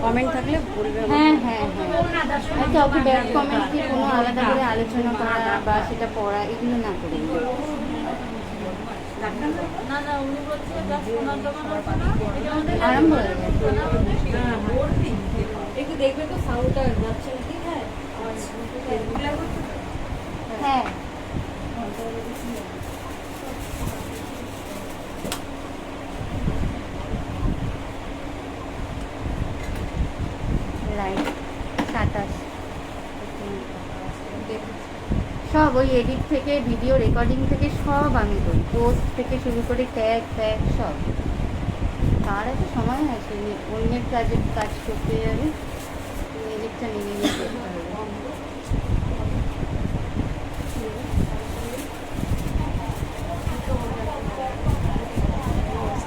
Comment থাকলে বলবে। হ্যাঁ হ্যাঁ হ্যাঁ, আচ্ছা ওকে ব্যাড কমেন্টকে কোনো আলাদা করে আলোচনা করা বা সেটা পড়া এগুলো না করে আরম্ভ হয়ে গেছে। একটু দেখবে তো সাউন্ডটা যাচ্ছে নাকি। হ্যাঁ হ্যাঁ লাইট 27 সব ওই এডিট থেকে ভিডিও রেকর্ডিং থেকে সব আমি করি, পোস্ট থেকে শুরু করে ট্যাগ ফ্যাগ সব। তার একটা সময় আছে অন্যের কাজ করতে যাবে, নিজেরটা নিজে নিজে করতে হবে।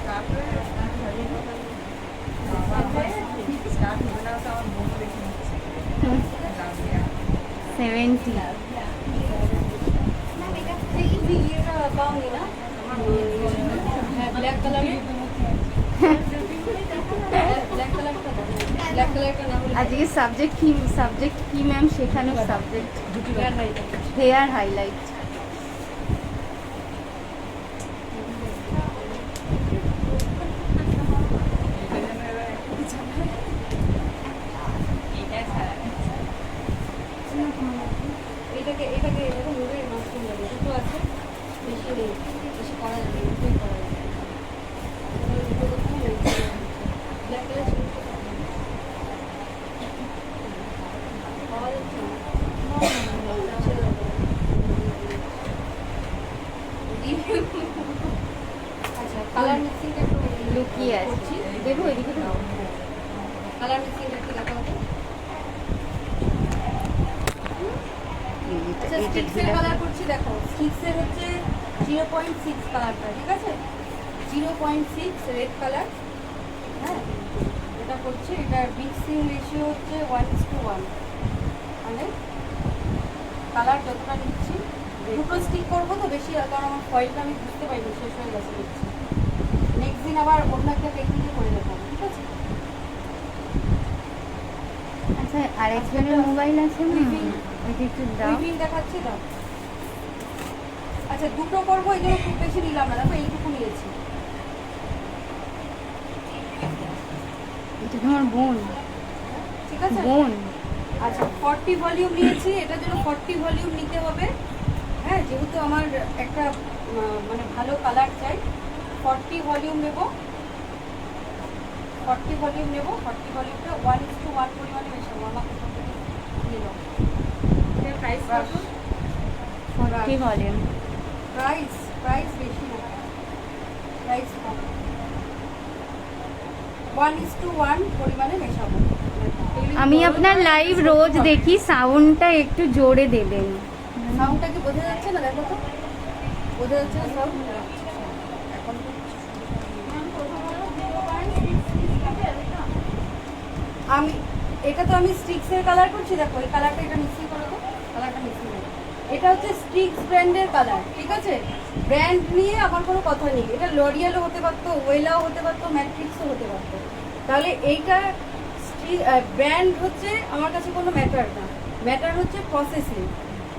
70 ব্ল্যাক কালারের আজকে সাবজেক্ট কি ম্যাম শেখানোর সাবজেক্ট হেয়ার হাইলাইট। এটাকে এরকম মুভের মাঝখানে যাবে, দুটো আছে, বেশি নেই, বেশি করা যাবে না, দুটোই করা যাবে। দুটো করতে হবে, ব্ল্যাক কালার ছিল পাওয়া যাচ্ছে না। আচ্ছা, কালার মিক্সিংটা একটু লুকিয়ে আছে, দেবো এদিকে তো। কালার মিক্সিংটা একটু দেখা হতো। আচ্ছা, স্টিক্সের কালার করছি, দেখো স্টিক্সের হচ্ছে 0.6 কালারটা, ঠিক আছে, 0.6 রেড কালার। হ্যাঁ, এটা করছি, এটার মিক্সিং রেশিও হচ্ছে 1:1, মানে কালার যতটা নিচ্ছি, দুটো স্টিক করবো তো বেশি, কারণ আমার ফয়েলটা আমি বুঝতে পারিনি, শেষ হয়ে গেছে দেখছি। নেক্সট দিন আবার অন্য একটা টেকনিকে করে দেখাবো, ঠিক আছে। আচ্ছা আরেকজনের মোবাইল আছে না, ওইটা একটু দাও। উইভিং দেখাচ্ছি, দাও। আচ্ছা, দুটো করবো, এই জন্য খুব বেশি নিলাম না, দেখো এইটুকু নিয়েছি। এটা তোমার বোন? ঠিক আছে, বোন। আচ্ছা 40 ভলিউম নিয়েছি, এটার জন্য 40 ভলিউম নিতে হবে। হ্যাঁ, যেহেতু আমার একটা মানে ভালো কালার চাই, 40 ভলিউম নেব, 40 ভলিউম নেব। 40 ভলিউমটা 1:1 পরিমাণে মেশাবো। আমার নিল প্রাইস কত? 40 ভলিউম। প্রাইস বেশি না, প্রাইস কম। 1:1 পরিমাণে মেশাবো। আমি আপনার লাইভ রোজ দেখি, সাউন্ডটা একটু জোরে দেবেন। সাউন্ডটা কি বোঝা যাচ্ছে না? দেখো তো, বোঝা যাচ্ছে না সাউন্ড? এখন আমি এটা তো আমি স্টিক্সের কালার করছি, দেখো এই কালারটা, এটা মিক্সিং করো তো, কালারটা মিক্সিং করো। এটা হচ্ছে স্টিক্স ব্র্যান্ডের কালার, ঠিক আছে। ব্র্যান্ড নিয়ে আমার কোনো কথা নেই, এটা লরিয়ালও হতে পারতো, ওয়েলাও হতে পারতো, ম্যাট্রিক্সও হতে পারতো। তাহলে এইটা ব্র্যান্ড হচ্ছে আমার কাছে কোনো ম্যাটার না, ম্যাটার হচ্ছে প্রসেসিং,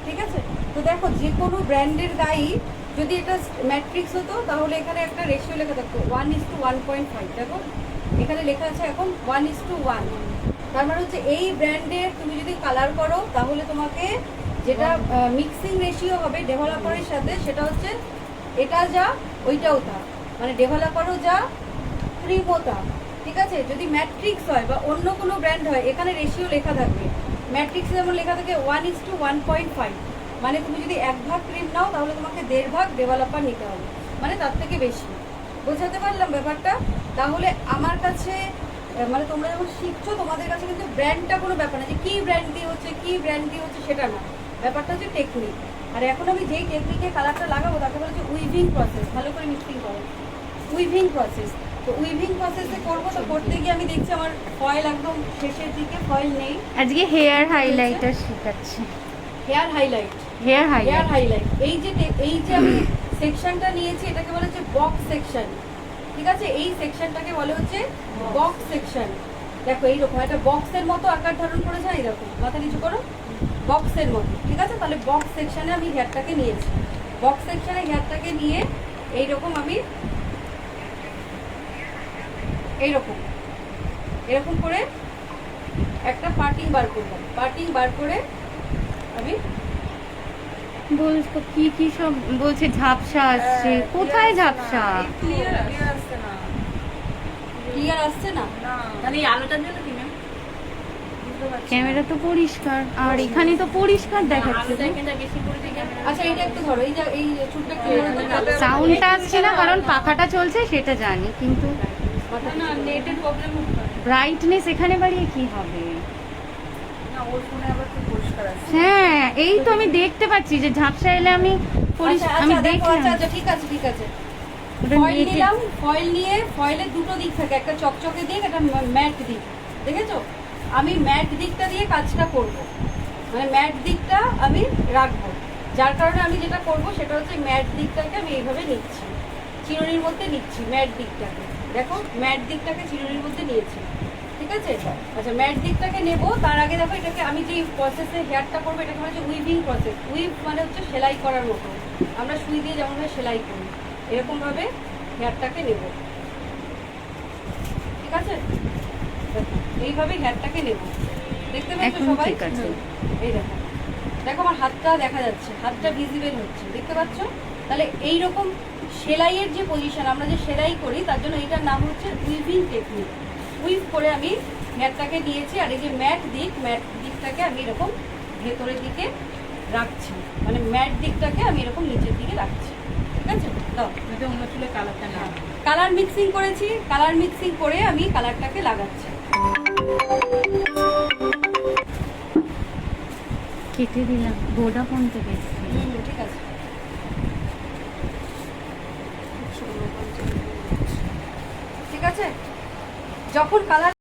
ঠিক আছে। তো দেখো, যে কোনো ব্র্যান্ডের গায়ে যদি এটা ম্যাট্রিক্স হতো, তাহলে এখানে একটা রেশিও লেখা থাকতো 1:1.5। দেখো এখানে লেখা আছে এখন 1:1। তার মানে হচ্ছে এই ব্র্যান্ডের তুমি যদি কালার করো, তাহলে তোমাকে যেটা মিক্সিং রেশিও হবে ডেভেলপারের সাথে, সেটা হচ্ছে এটা যা ওইটাও তা, মানে ডেভেলপারও যা ক্রিমও তা, ঠিক আছে। যদি ম্যাট্রিক্স হয় বা অন্য কোনো ব্র্যান্ড হয়, এখানে রেশিও লেখা থাকবে। ম্যাট্রিক্সে যেমন লেখা থাকে 1:1.5, মানে তুমি যদি 1 ভাগ ক্রিম নাও, তাহলে তোমাকে 1.5 ভাগ ডেভেলপার নিতে হবে, মানে তার থেকে বেশি। বোঝাতে পারলাম ব্যাপারটা? তাহলে আমার কাছে মানে তোমরা যখন শিখছো, তোমাদের কাছে কিন্তু ব্র্যান্ডটা কোনো ব্যাপার না, যে কী ব্র্যান্ড দিয়ে হচ্ছে সেটা না, ব্যাপারটা হচ্ছে টেকনিক। আর এখন আমি যেই টেকনিকে কালারটা লাগাবো, তাকে বলে যে উইভিং প্রসেস। ভালো করে মিক্সিং করো, উইভিং প্রসেস। তো উইভিং প্রসেসে করবো, তো করতে গিয়ে আমি দেখছি আমার ফয়েল একদম শেষের দিকে, ফয়েল নেই। আজকে হেয়ার হাইলাইটার শেখাচ্ছি। Hair highlight, hair hair highlight. Highlight. এই যে আমি সেকশনটা নিয়েছি, এটাকে বলে হচ্ছে বক্স সেকশন, ঠিক আছে। এই সেকশনটাকে বলে হচ্ছে বক্স সেকশন। দেখো এইরকম একটা বক্সের মতো আকার ধারণ করেছে, এই দেখো মাথা নিচু করো, বক্সের মতো, ঠিক আছে। তাহলে বক্স সেকশনে আমি হেয়ারটাকে নিয়েছি, বক্স সেকশনে হেয়ারটাকে নিয়ে এইরকম আমি এইরকম এরকম করে একটা পার্টিং বার করবো, পার্টিং বার করে আমি বলছো কি কি সব বলছে, ঝাপসা আসছে, কোথায় ঝাপসা? ক্লিয়ার আসছে না। ক্লিয়ার আসছে না। মানে এই আলোটার জন্য কি ম্যাম? ক্যামেরা তো পরিষ্কার, আর এখানে তো পরিষ্কার দেখাচ্ছে। আলোটা এখানটা বেশি করে দিয়ে ক্যামেরা। আচ্ছা এইটা একটু ধরো, এই যে এই চুলটা একটু ধরো। সাউন্ডটা আসছে না কারণ পাখাটা চলছে সেটা জানি, কিন্তু না নেটের প্রবলেম হতে পারে। ব্রাইটনেস এখানে বাড়িয়ে কি হবে? না ওর ফোনে আবার খুব পরিষ্কার আসছে। হ্যাঁ এই তো আমি দেখতে পাচ্ছি যে ঝাপসা এলে আমি আচ্ছা আমি আচ্ছা দেখো, আচ্ছা দেখলাম আচ্ছা ঠিক আছে ঠিক আছে। ওটা ফয়েল নেটে- নিলাম, ফয়েল নিয়ে ফয়েলের দুটো দিক থাকে, একটা চকচকে দিক, একটা ম্যাট দিক, দেখেছো? আমি ম্যাট দিকটা দিয়ে কাজটা করব, মানে ম্যাট দিকটা আমি রাখবো, যার কারণে আমি যেটা করব সেটা হচ্ছে ম্যাট দিকটাকে আমি এইভাবে নিচ্ছি, চিরুনির মধ্যে নিচ্ছি ম্যাট দিকটাকে, দেখো ম্যাট দিকটাকে চিরুনির মধ্যে নিয়েছি, ঠিক আছে। আচ্ছা ম্যাট দিকটাকে নেব, তার আগে দেখো এটাকে আমি যে প্রসেসে হেয়ারটা করবো এটাকে বলে হচ্ছে উইভিং প্রসেস। উইভ মানে হচ্ছে সেলাই করার মতো, আমরা সুই দিয়ে যেমনভাবে সেলাই করি এরকমভাবে হেয়ারটাকে নেব, ঠিক আছে। দেখো, এইভাবে হেয়ারটাকে নেব, দেখতে পাচ্ছ এখন সবাই? ঠিক আছে। এই দেখো, দেখো আমার হাতটা দেখা যাচ্ছে, হাতটা ভিজিবল হচ্ছে, দেখতে পাচ্ছ? তাহলে এইরকম সেলাইয়ের যে পজিশন, আমরা যে সেলাই করি তার জন্য এটার নাম হচ্ছে উইভিং টেকনিক। উইভ করে আমি হেয়ারটাকে নিয়েছি, আর এই যে ম্যাট দিকটাকে আমি এরকম ভেতরের দিকে রাখছি, মানে ম্যাট দিকটাকে আমি এরকম নিচের দিকে রাখছি, ঠিক আছে। দাও, যাতে অন্য চুলে কালারটা না। কালার মিক্সিং করেছি, কালার মিক্সিং করে আমি কালারটাকে লাগাচ্ছি। কেটে দিলাম, ভোডাফোন থেকে এসেছে। ঠিক আছে। ঠিক আছে, যখন কালার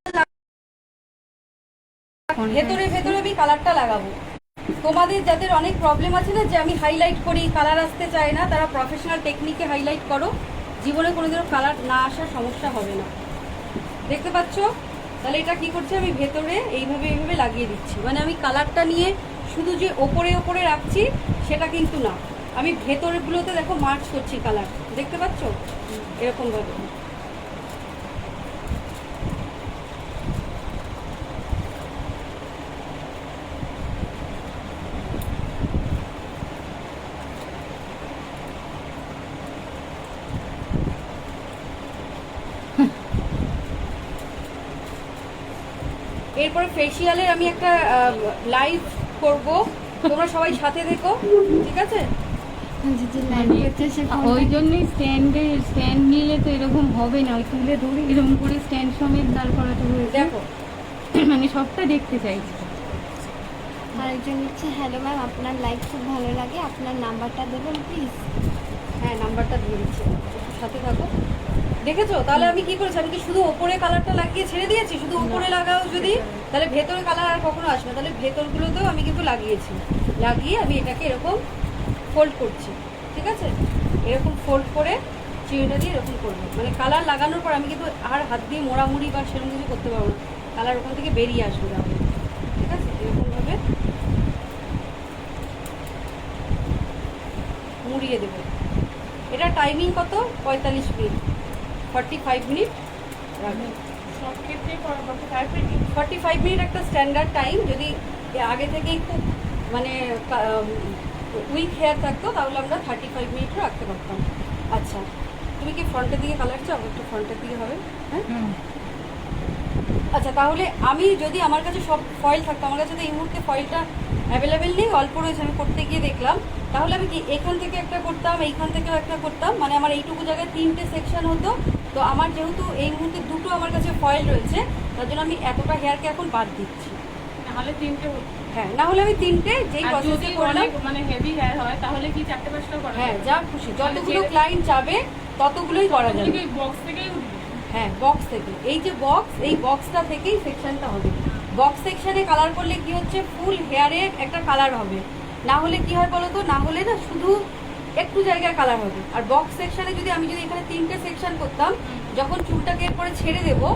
ভেতরে ভেতরে আমি কালারটা লাগাবো, তোমাদের যাদের অনেক প্রবলেম আছে না যে আমি হাইলাইট করি কালার আসতে চায় না, তারা প্রফেশনাল টেকনিকে হাইলাইট করো, জীবনে কোনোদিনও কালার না আসার সমস্যা হবে না। দেখতে পাচ্ছ? তাহলে এটা কি করছে, আমি ভেতরে এইভাবে এইভাবে লাগিয়ে দিচ্ছি, মানে আমি কালারটা নিয়ে শুধু যে ওপরে ওপরে রাখছি সেটা কিন্তু না, আমি ভেতরগুলোতে দেখো মার্চ করছি কালার, দেখতে পাচ্ছ? এরকমভাবে। এরপরে ফেসিয়ালের আমি একটা লাইভ করব, তোমরা সবাই সাথে দেখো, ঠিক আছে। ওই জন্যই স্ট্যান্ড নিলে তো এরকম হবে না, ওই তুলে ধরে এরকম করে স্ট্যান্ড সমেত দাঁড় করাতে হয়েছে। দেখো মানে সবটা দেখতে চাইছি। আরেকজন হচ্ছে, হ্যালো ম্যাম, আপনার লাইভ খুব ভালো লাগে, আপনার নাম্বারটা দেবেন প্লিজ। হ্যাঁ নাম্বারটা দিয়ে দিচ্ছি, একটু সাথে থাকো। দেখেছো? তাহলে আমি কি করেছি, আমি কি শুধু ওপরে কালারটা লাগিয়ে ছেড়ে দিয়েছি? শুধু ওপরে লাগাও যদি, তাহলে ভেতরে কালার আর কখনো আসবে না। তাহলে ভেতরগুলোতেও আমি কিন্তু লাগিয়েছি, লাগিয়ে আমি এটাকে এরকম ফোল্ড করছি, ঠিক আছে। এরকম ফোল্ড করে চিড়িটা দিয়ে এরকম করবো, মানে কালার লাগানোর পর আমি কিন্তু আর হাত দিয়ে মোড়ামুড়ি বা সেরকম কিছু করতে পারবো না, কালার ওখান থেকে বেরিয়ে আসবে তাহলে, ঠিক আছে। এরকমভাবে মুড়িয়ে দেবো। এটা টাইমিং কত? 45 মিনিট, 45 মিনিট রাখবেন। সব ক্ষেত্রেই 45 মিনিট। 45 মিনিট একটা স্ট্যান্ডার্ড টাইম। যদি আগে থেকেই খুব মানে উইক হেয়ার থাকতো তাহলে আমরা 35 মিনিটও রাখতে পারতাম। আচ্ছা, তুমি কি ফ্রন্টের দিকে কালার চাও? একটু ফ্রন্টের দিকে হবে, হ্যাঁ। আচ্ছা, তাহলে আমি যদি আমার কাছে সব ফয়েল থাকতো, আমার কাছে তো এই মুহূর্তে ফয়েলটা অ্যাভেলেবেল নেই, অল্প রয়েছে, আমি করতে গিয়ে দেখলাম, তাহলে আমি কি এখান থেকে একটা করতাম, এইখান থেকেও একটা করতাম, মানে আমার এইটুকু জায়গায় 3টে সেকশন হতো। তো আমার যেহেতু এই মুহূর্তে দুটো আমার কাছে ফয়েল রয়েছে, তার জন্য আমি এতটা হেয়ারকে এখন বাদ দিচ্ছি। নাহলে 3টে হতো। হ্যাঁ, না হলে আমি 3টে যেই আর প্রসেসে যদি করলাম, অনেক মানে হেভি হেয়ার হয় তাহলে কি 4টে-5টা করা হ্যাঁ যায়? যা খুশি, যতগুলো যে- ক্লায়েন্ট যাবে ততগুলোই করা যাবে। ওগুলো কি বক্স থেকেই উঠবে? হ্যাঁ, বক্স থেকে, এই যে বক্স, এই বক্সটা থেকেই সেকশনটা হবে। বক্স সেকশনে কালার করলে কি হচ্ছে, ফুল হেয়ারের একটা কালার হবে। না হলে কি হয় বলো তো, না হলে না শুধু একটু জায়গায় কালার হবে। আর বক্স সেকশনে যদি আমি যদি এখানে 3টে সেকশন করতাম, যখন চুলটাকে এরপরে ছেড়ে দেবো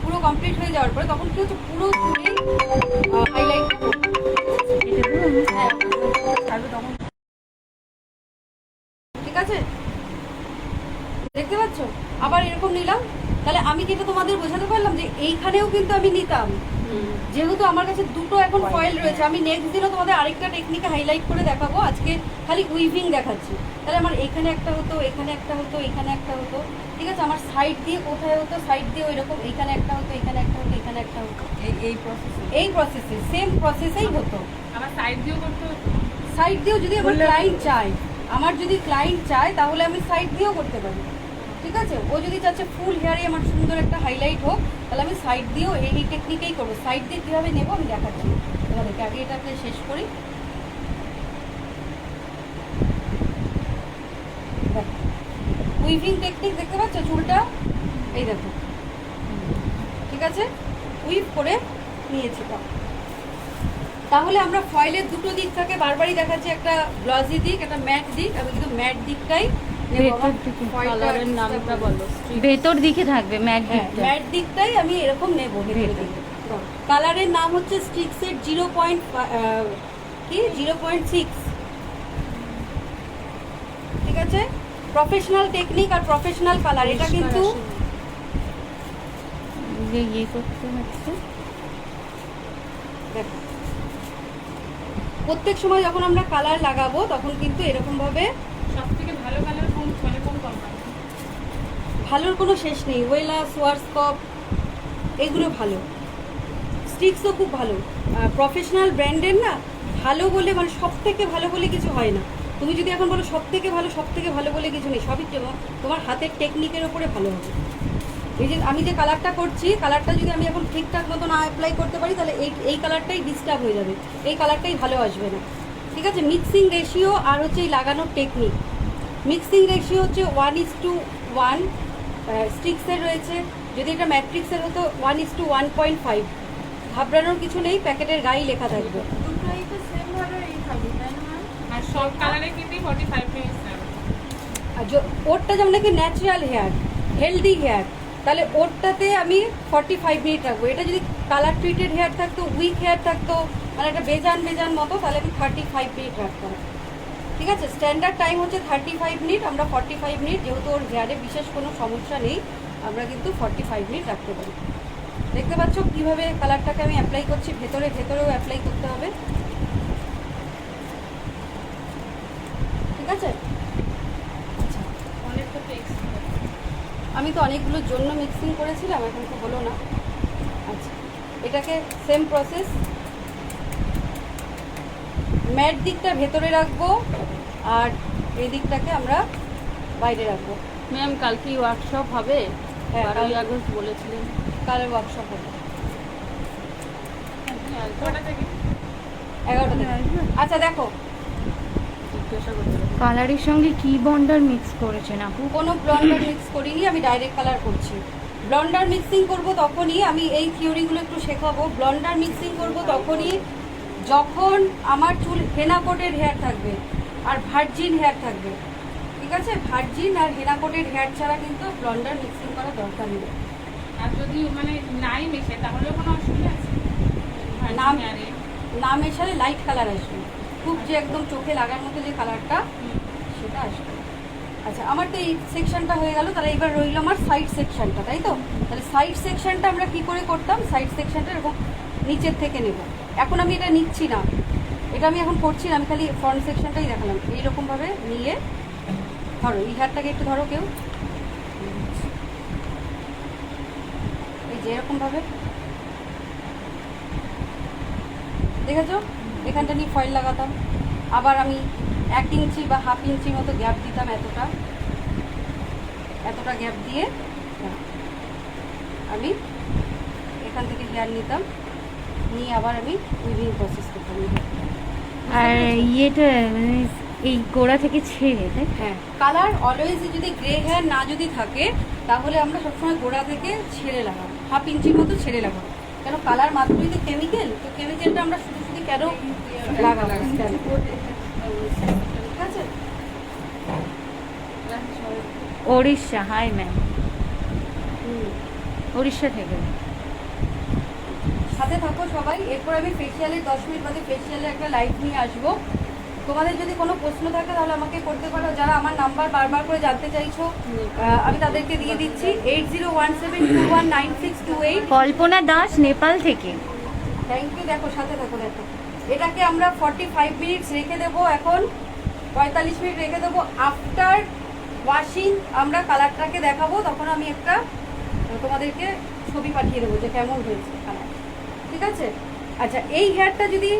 পুরো কমপ্লিট হয়ে যাওয়ার পরে তখন কি হচ্ছে পুরো চুলেই হাইলাইট এটা পুরো হ্যাঁ ছাড়বে তখন, ঠিক আছে? দেখতে পাচ্ছ আবার এরকম নিলাম। তাহলে আমি কি এটা তোমাদের বোঝাতে পারলাম যে এইখানেও কিন্তু আমি নিতাম, যেহেতু আমার কাছে দুটো এখন ফয়েল রয়েছে। আমি নেক্সট দিনও তোমাদের আরেকটা টেকনিকে হাইলাইট করে দেখাবো, আজকে খালি উইভিং দেখাচ্ছি। তাহলে আমার এখানে একটা হতো, এখানে একটা হতো, এখানে একটা হতো, ঠিক আছে? আমার সাইড দিয়ে কোথায় হতো, সাইড দিয়ে ওই রকম এইখানে একটা হতো, এখানে একটা হতো, এখানে একটা হতো, এই প্রসেসে সেম প্রসেসেই হতো। আবার সাইড দিয়েও করতে হতো। সাইড দিয়েও যদি আমার ক্লায়েন্ট চায়, আমার যদি ক্লায়েন্ট চায় তাহলে আমি সাইড দিয়েও করতে পারি, ঠিক আছে? ও যদি চাচ্ছে ফুল হেয়ারে আমার সুন্দর একটা হাইলাইট হোক, তাহলে আমি সাইড দিয়েও এই টেকনিকেই করবো। সাইড দিয়ে কীভাবে নেবো আমি দেখাচ্ছি তোমাদেরকে। আগে এটাকে শেষ করি। উইভিং টেকনিক দেখতে পাচ্ছ চুলটা, এই দেখো, ঠিক আছে? উইভ করে নিয়েছি। তাহলে আমরা ফয়েলের দুটো দিক থাকে, বারবারই দেখাচ্ছি, একটা গ্লসি দিক, একটা ম্যাট দিক। আমি কিন্তু ম্যাট দিকটাই নেবো। আমার কালারের নামটা বলো। ভেতর দিকে থাকবে ম্যাট হ্যাঁ, দিকটা। ম্যাট দিকটাই আমি এরকম নেবো। কালারের নাম হচ্ছে স্টিক্সের 0.6, ঠিক আছে? প্রফেশনাল টেকনিক আর প্রফেশনাল কালার, এটা কিন্তু যে ইয়ে করতে হচ্ছে। দেখো প্রত্যেক সময় যখন আমরা কালার লাগাবো তখন কিন্তু এরকম ভাবে, সব থেকে ভালো কালার কোন, মানে কোন কোম্পানি? ভালোর কোনো শেষ নেই। ওয়েলা, সোয়ারস্কপ, এগুলো ভালো। স্টিক্সও খুব ভালো, প্রফেশনাল ব্র্যান্ডের না। ভালো বলে মানে সব থেকে ভালো বলে কিছু হয় না। তুমি যদি এখন বলো সব থেকে ভালো বলে কিছু নেই। সবই তোমার হাতের টেকনিকের ওপরে ভালো হবে। এই যে আমি যে কালারটা করছি, কালারটা যদি আমি এখন ঠিকঠাক মতো না অ্যাপ্লাই করতে পারি, তাহলে এই কালারটাই ডিস্টার্ব হয়ে যাবে, এই কালারটাই ভালো আসবে না, ঠিক আছে? মিক্সিং রেশিও আর হচ্ছে এই লাগানোর টেকনিক। মিক্সিং রেশিও হচ্ছে 1:1, স্টিক্সের রয়েছে। যদি এটা ম্যাট্রিক্সের হতো 1:1.5। ঘাবড়ানোর কিছু নেই, প্যাকেটের গায়ে লেখা থাকবে। আর সব কালারে কিন্তু 45 মিনিটস লাগবে। আর ওরটা যেমন নাকি ন্যাচারাল হেয়ার, হেলদি হেয়ার, তাহলে ওরটাতে আমি 45 মিনিট রাখবো। এটা যদি কালার ট্রিটেড হেয়ার থাকতো, উইক হেয়ার থাকতো, মানে একটা বেজান মতো, তাহলে আমি 35 মিনিট রাখতাম, ঠিক আছে? স্ট্যান্ডার্ড টাইম হচ্ছে 35 মিনিট, আমরা 45 মিনিট, যেহেতু ওর হেয়ারে বিশেষ কোনো সমস্যা নেই, আমরা কিন্তু 45 মিনিট রাখতে পারি। দেখতে পাচ্ছ কীভাবে কালারটাকে আমি অ্যাপ্লাই করছি, ভেতরেও অ্যাপ্লাই করতে হবে, ঠিক আছে? আচ্ছা, অনেকটা টেক্সট। আমি তো অনেকগুলোর জন্য মিক্সিং করেছিলাম, এখন তো হলো না। আচ্ছা, এটাকে সেম প্রসেস, ম্যাট দিকটা ভেতরে রাখবো আর এই দিকটাকে আমরা বাইরে রাখবো। ম্যাম কালকে ওয়ার্কশপ হবে, হ্যাঁ, 12ই আগস্ট বলেছিলেন। কালার ওয়ার্কশপ হবে কটা থেকে? 11টা থেকে। আচ্ছা দেখো, জিজ্ঞাসা করতে হবে। কালারের সঙ্গে কি বন্ডার মিক্স করেছেন আপু? কোনো ব্লন্ডার মিক্স করিনি, আমি ডাইরেক্ট কালার করছি। ব্লন্ডার মিক্সিং করব তখনই, আমি এই থিওরিগুলো একটু শেখাবো। ব্লন্ডার মিক্সিং করব তখনই যখন আমার চুল হেনা কোটেড হেয়ার থাকবে আর ভার্জিন হেয়ার থাকবে, ঠিক আছে? ভার্জিন আর হেনা কোটেড হেয়ার ছাড়া কিন্তু ব্লন্ডার মিক্সিং করা দরকার নেই। আর যদি মানে নাই মেশে তাহলে কোনো অসুবিধা আছে? নাম- আরে না মেশালে লাইট কালার আসবে, খুব যে একদম চোখে লাগার মতো যে কালারটা সেটা আসবে। আচ্ছা, আমার তো এই সেকশনটা হয়ে গেল, তাহলে এবার রইল আমার সাইড সেকশনটা, তাই তো? তাহলে সাইড সেকশনটা আমরা কি করে করতাম? সাইড সেকশনটা এরকম নিচের থেকে নেব। এখন আমি এটা নিচ্ছি না, এটা আমি এখন করছি না, আমি খালি ফ্রন্ট সেকশনটাই দেখালাম। এইরকমভাবে নিয়ে ধরো, এই হেয়ারটাকে একটু ধরো কেউ, এই যে এরকমভাবে দেখেছো, এখানটা নিয়ে ফয়েল লাগাতাম, আবার আমি 1 ইঞ্চি বা হাফ ইঞ্চি মতো গ্যাপ দিতাম, এতটা গ্যাপ দিয়ে আমি এখান থেকে হেয়ার নিতাম, নিয়ে আবার আমি উইভিং প্রসেস করতাম। আর ইয়েটা মানে এই গোড়া থেকে ছেড়ে, তাই? হ্যাঁ, কালার অলওয়েজ যদি গ্রে হেয়ার না যদি থাকে, তাহলে আমরা সবসময় গোড়া থেকে ছেড়ে লাগাবো, হাফ ইঞ্চির মতো ছেড়ে লাগাবো। কেন কালার মাত্রই তো কেমিক্যাল, তো কেমিক্যালটা আমরা শুধু কেন লাগাবো? ঠিক আছে? ওড়িশা, হাই ম্যাম, হুম। উড়িষ্যা থেকে। সাথে থাকো সবাই। এরপর আমি ফেসিয়ালের 10 মিনিট বাদে ফেসিয়ালের একটা লাইভ নিয়ে আসবো। তোমাদের যদি কোনো প্রশ্ন থাকে তাহলে আমাকে করতে পারো। যারা আমার নাম্বার বারবার করে জানতে চাইছো আমি তাদেরকে দিয়ে দিচ্ছি 8017219628। কল্পনা দাস, নেপাল থেকে। Thank you. দেখো সাথে থাকো। দেখো এটাকে আমরা 45 মিনিটস রেখে দেবো, এখন 45 মিনিট রেখে দেবো। আফটার ওয়াশিং আমরা কালারটাকে দেখাবো, তখন আমি একটা তোমাদেরকে ছবি পাঠিয়ে দেবো যে কেমন হয়েছে কালার, ঠিক আছে? আচ্ছা, এই হেয়ারটা যদি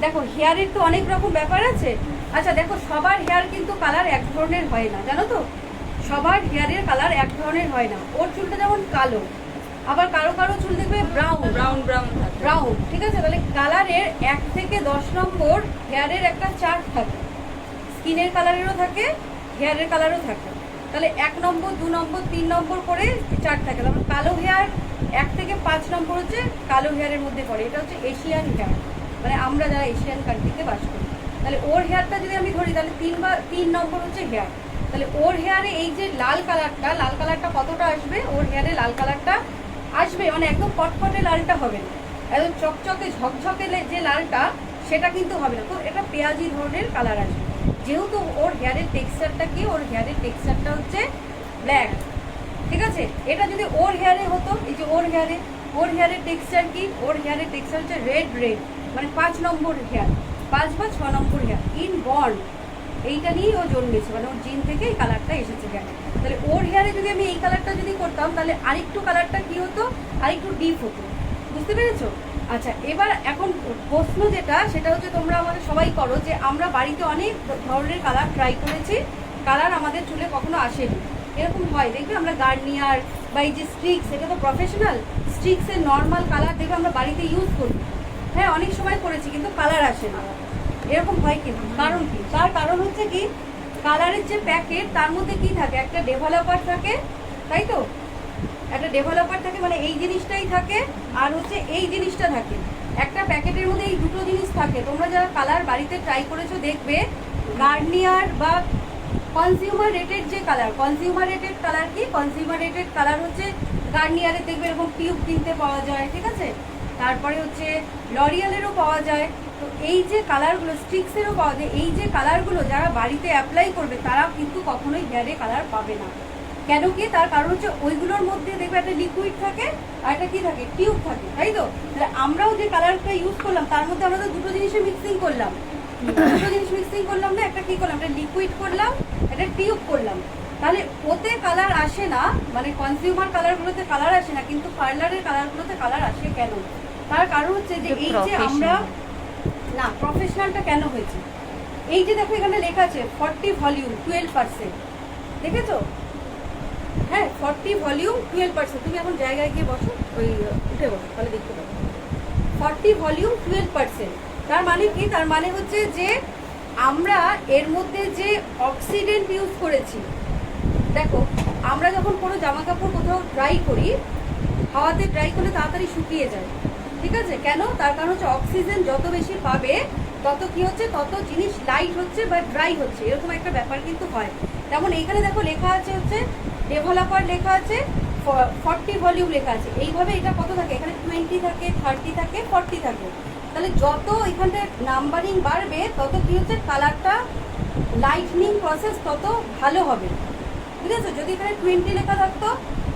দেখো, হেয়ারের তো অনেক রকম ব্যাপার আছে। আচ্ছা দেখো, সবার হেয়ার কিন্তু কালার এক ধরনের হয় না, জানো তো? সবার হেয়ারের কালার এক ধরনের হয় না। ওর চুলটা যেমন কালো, আবার কারো কারো চুল দেখবে ব্রাউন ব্রাউন, ঠিক আছে? তাহলে কালারের 1 থেকে 10 নম্বর হেয়ারের একটা চার্ট থাকে। স্কিনের কালারেরও থাকে, হেয়ারের কালারও থাকে। তাহলে 1 নম্বর, 2 নম্বর, 3 নম্বর করে চার্ট থাকে। তারপর কালো হেয়ার 1 থেকে 5 নম্বর হচ্ছে কালো হেয়ারের মধ্যে পড়ে। এটা হচ্ছে এশিয়ান হেয়ার, মানে আমরা যারা এশিয়ান কান্ট্রিতে বাস করি। তাহলে ওর হেয়ারটা যদি আমি ধরি তাহলে 3 নম্বর হচ্ছে হেয়ার। তাহলে ওর হেয়ারে এই যে লাল কালারটা কতটা আসবে? ওর হেয়ারে লাল কালারটা আসবে, মানে একদম কটকটে লালটা হবে না, একদম চকচকে ঝকঝকে যে লালটা সেটা কিন্তু হবে না। তো এটা পেঁয়াজি ধরনের কালার আসবে, যেহেতু ওর হেয়ারের টেক্সচারটা কি? ওর হেয়ারের টেক্সচারটা হচ্ছে ব্ল্যাক, ঠিক আছে? এটা যদি ওর হেয়ারে হতো, এই যে ওর হেয়ারের টেক্সচার কি? ওর হেয়ারের টেক্সচার হচ্ছে রেড, মানে 5 নম্বর হেয়ার, 5 বা 6 নম্বর হেয়ার ইন বর্ন। এইটা নিয়েই ও জন্মেছে, মানে ওর জিন থেকে এই কালারটা এসেছে হেয়ারে। তাহলে ওর হেয়ারে যদি আমি এই কালারটা যদি করতাম তাহলে আরেকটু কালারটা কি হতো? আরেকটু ডিপ হতো, বুঝতে পেরেছো? আচ্ছা, এবার এখন প্রশ্ন যেটা, সেটা হচ্ছে তোমরা আমাদের সবাই করো যে আমরা বাড়িতে অনেক ধরনের কালার ট্রাই করেছি, কালার আমাদের চুলে কখনো আসেনি। এরকম হয়, দেখবে আমরা গার্নিয়ার বা এই যে স্ট্রিক্স, এটা তো প্রফেশনাল, স্ট্রিক্সের নর্মাল কালার দেখবে আমরা বাড়িতে ইউজ করি। হ্যাঁ, অনেক সময় করেছি কিন্তু কালার আসে না, এরকম হয় কিন্তু। কারণ কি? তার কারণ হচ্ছে কি, কালারের যে প্যাকেট তার মধ্যে কি থাকে? একটা ডেভেলপার থাকে, তাই তো? একটা ডেভেলপার থাকে, মানে এই জিনিসটাই থাকে, আর হচ্ছে এই জিনিসটা থাকে। একটা প্যাকেটের মধ্যে এই দুটো জিনিস থাকে। তোমরা যারা কালার বাড়িতে ট্রাই করেছো দেখবে গার্নিয়ার বা কনজিউমার রেটেড যে কালার, কনজিউমার রেটেড কালার কি? কনজিউমার রেটেড কালার হচ্ছে গার্নিয়ারে দেখবে এরকম টিউব কিনতে পাওয়া যায়, ঠিক আছে? তারপরে হচ্ছে লরিয়ালেরও পাওয়া যায়। তো এই যে কালারগুলো, স্ট্রিক্সেরও পাওয়া যায়। এই যে কালারগুলো যারা বাড়িতে অ্যাপ্লাই করবে তারা কিন্তু কখনোই হেয়ারে কালার পাবে না। কেন কি? তার কারণ হচ্ছে ওইগুলোর মধ্যে দেখবে একটা লিকুইড থাকে আর একটা কি থাকে? টিউব থাকে, তাই তো? তাহলে আমরাও যে কালারটা ইউজ করলাম তার মধ্যে আমরা তো দুটো জিনিসের মিক্সিং করলাম, না? একটা কি করলাম? একটা লিকুইড করলাম, একটা টিউব করলাম। তাহলে ওতে কালার আসে না, মানে কনজিউমার কালারগুলোতে কালার আসে না, কিন্তু পার্লারের কালারগুলোতে কালার আসে কেন? তার কারণ হচ্ছে যে এই যে আমরা না, প্রফেশনালটা কেন হয়েছে? এই যে দেখো এখানে লেখা আছে 40 ভলিউম 12%, দেখেছো? হ্যাঁ, 40 ভলিউম 12%। তুমি এখন জায়গায় গিয়ে বসো, ওই উঠে বসো, তাহলে দেখতে পাবো 40 ভলিউম 12%। তার মানে কি? তার মানে হচ্ছে যে আমরা এর মধ্যে যে অক্সিডেন্ট ইউজ করেছি। দেখো, আমরা যখন কোনো জামা কাপড় কোথাও ড্রাই করি, হাওয়াতে ড্রাই করলে তাড়াতাড়ি শুকিয়ে যায়, ঠিক আছে? কেন? তার কারণ হচ্ছে অক্সিজেন যত বেশি পাবে তত কি হচ্ছে? তত জিনিস লাইট হচ্ছে বা ড্রাই হচ্ছে, এরকম একটা ব্যাপার কিন্তু হয়। তেমন এইখানে দেখো লেখা আছে হচ্ছে ডেভেলপার, লেখা আছে 40 ভলিউম লেখা আছে। এইভাবে এটা কত থাকে? এখানে 20 থাকে, 30 থাকে, 40 থাকে। তাহলে যত এখানটা নাম্বারিং বাড়বে তত কি হচ্ছে? কালারটা লাইটনিং প্রসেস তত ভালো হবে, ঠিক আছে? যদি এখানে 20 লেখা থাকতো,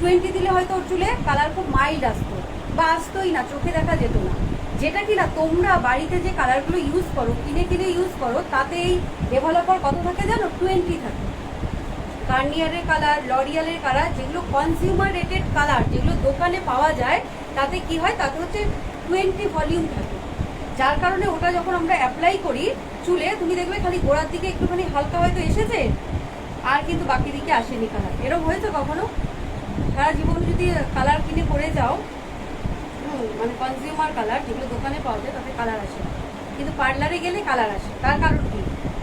20 দিলে হয়তো ওর চুলে কালার খুব মাইল্ড আসতো বা আসতোই না, চোখে দেখা যেত না। যেটা কিনা তোমরা বাড়িতে যে কালারগুলো ইউজ করো, কিনে ইউজ করো, তাতে এই ডেভেলপার কত থাকে জানো? 20 থাকে। গার্নিয়ারের কালার, লরিয়ালের কালার, যেগুলো কনজিউমার রেটেড কালার, যেগুলো দোকানে পাওয়া যায়, তাতে কি হয়? তাতে হচ্ছে 20 ভলিউম থাকে। যার কারণে ওটা যখন আমরা অ্যাপ্লাই করি চুলে, তুমি দেখবে খালি গোড়ার দিকে একটুখানি হালকা হয়তো এসেছে, আর কিন্তু বাকি দিকে আসেনি কালার। এরকম হয়েছে কখনো? সারা জীবন যদি কালার কিনে করে যাও, মানে কনজিউমার কালার যেগুলো দোকানে পাওয়া যায়, তাতে কালার আসে না, কিন্তু পার্লারে গেলে কালার আসে। তার কারণ কি?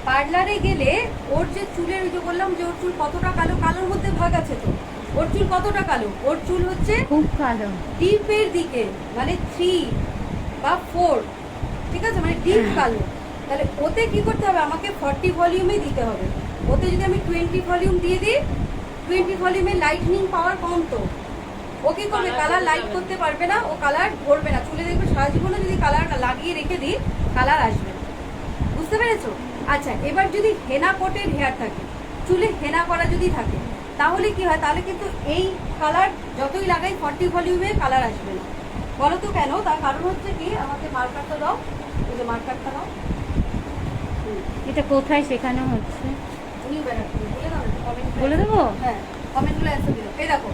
পার্লারে গেলে ওর যে চুলের, ওই যে বললাম যে ওর চুল কতটা কালো, কালোর মধ্যে ভাগ আছে তো। ওর চুল কতটা কালো? ওর চুল হচ্ছে খুব কালো, ডিপের দিকে, মানে 3 বা 4, ঠিক আছে? মানে ডিপ কালো। তাহলে ওতে কি করতে হবে? আমাকে 40 ভলিউমে দিতে হবে। ওতে যদি আমি 20 ভলিউম দিয়ে দিই, 20 ভলিউমে লাইটনিং পাওয়ার কম, তো ও কি করবে? কালার লাইট করতে পারবে না, ও কালার ধরবে না, চুলে দেখবে সারা আজীবনও যদি কালার লাগিয়ে রেখে দিই কালার আসবে না। বুঝতে পেরেছো? আচ্ছা, এবার যদি হেনা কোটেড হেয়ার থাকে, চুলে হেনা করা যদি থাকে, তাহলে কি হয়? তাহলে কিন্তু এই কালার যতই লাগাই 40 ভলিউমে কালার আসবে না। বলো তো কেন? তার কারণ হচ্ছে কি, আমাকে মার্কারটা দাও, এই যে মার্কারটা দাও। এটা কোথায় শেখানো হচ্ছে নিউ ব্যারাকপুর বলে দাও না, কমেন্ট বলে দেবো? হ্যাঁ, কমেন্টগুলো অ্যান্সার দিও। এই দেখো,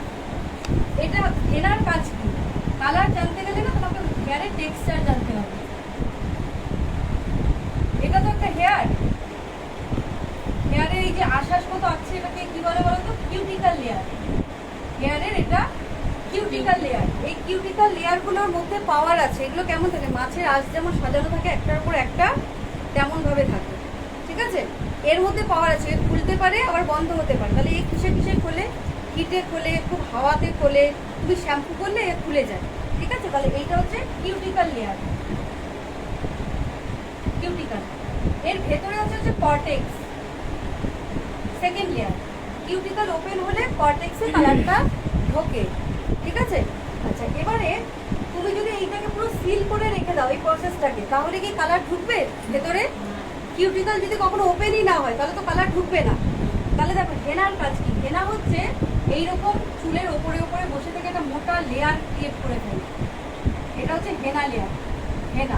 এটা হেনার কাজ কি? কালার জানতে গেলে না তোমাকে হেয়ারের টেক্সচার জানতে হবে। এটা তো একটা হেয়ার, হেয়ারের এই যে আশ্বাস মতো আছে, এটাকে কি বলে বলো তো? Cuticle layer. হেয়ারের এটা কিউটিক্যাল লেয়ার। এই কিউটিক্যাল লেয়ারগুলোর মধ্যে পাওয়ার আছে। এগুলো কেমন থাকে? মাছের আঁশ যেমন সাজানো থাকে একটার পর একটা, তেমন ভাবে থাকে। ঠিক আছে? এর মধ্যে পাওয়ার আছে, খুলতে পারে আবার বন্ধ হতে পারে। তাহলে এই কিসে কিসে খোলে? হিটে খোলে, খুব হাওয়াতে খোলে, তুমি শ্যাম্পু করলে এ খুলে যায়। ঠিক আছে? তাহলে এইটা হচ্ছে কিউটিক্যাল লেয়ার, কিউটিক্যাল। এর ভেতরে হচ্ছে cortex, second layer. Cuticle open হলে কর্টেক্সে কালারটা ঢোকে। ঠিক আছে? আচ্ছা, এবারে তুমি যদি এইটাকে পুরো সিল করে রেখে দাও এই প্রসেসটাকে, তাহলে কি কালার ঢুকবে ভেতরে? কিউটিক্যাল যদি কখনো ওপেনই না হয় তাহলে তো কালার ঢুকবে না। তাহলে দেখো, হেনার কাজ কি? হেনা হচ্ছে এইরকম চুলের ওপরে ওপরে বসে থেকে একটা মোটা লেয়ার ক্রিয়েট করে ফেলে। এটা হচ্ছে হেনা লেয়ার। হেনা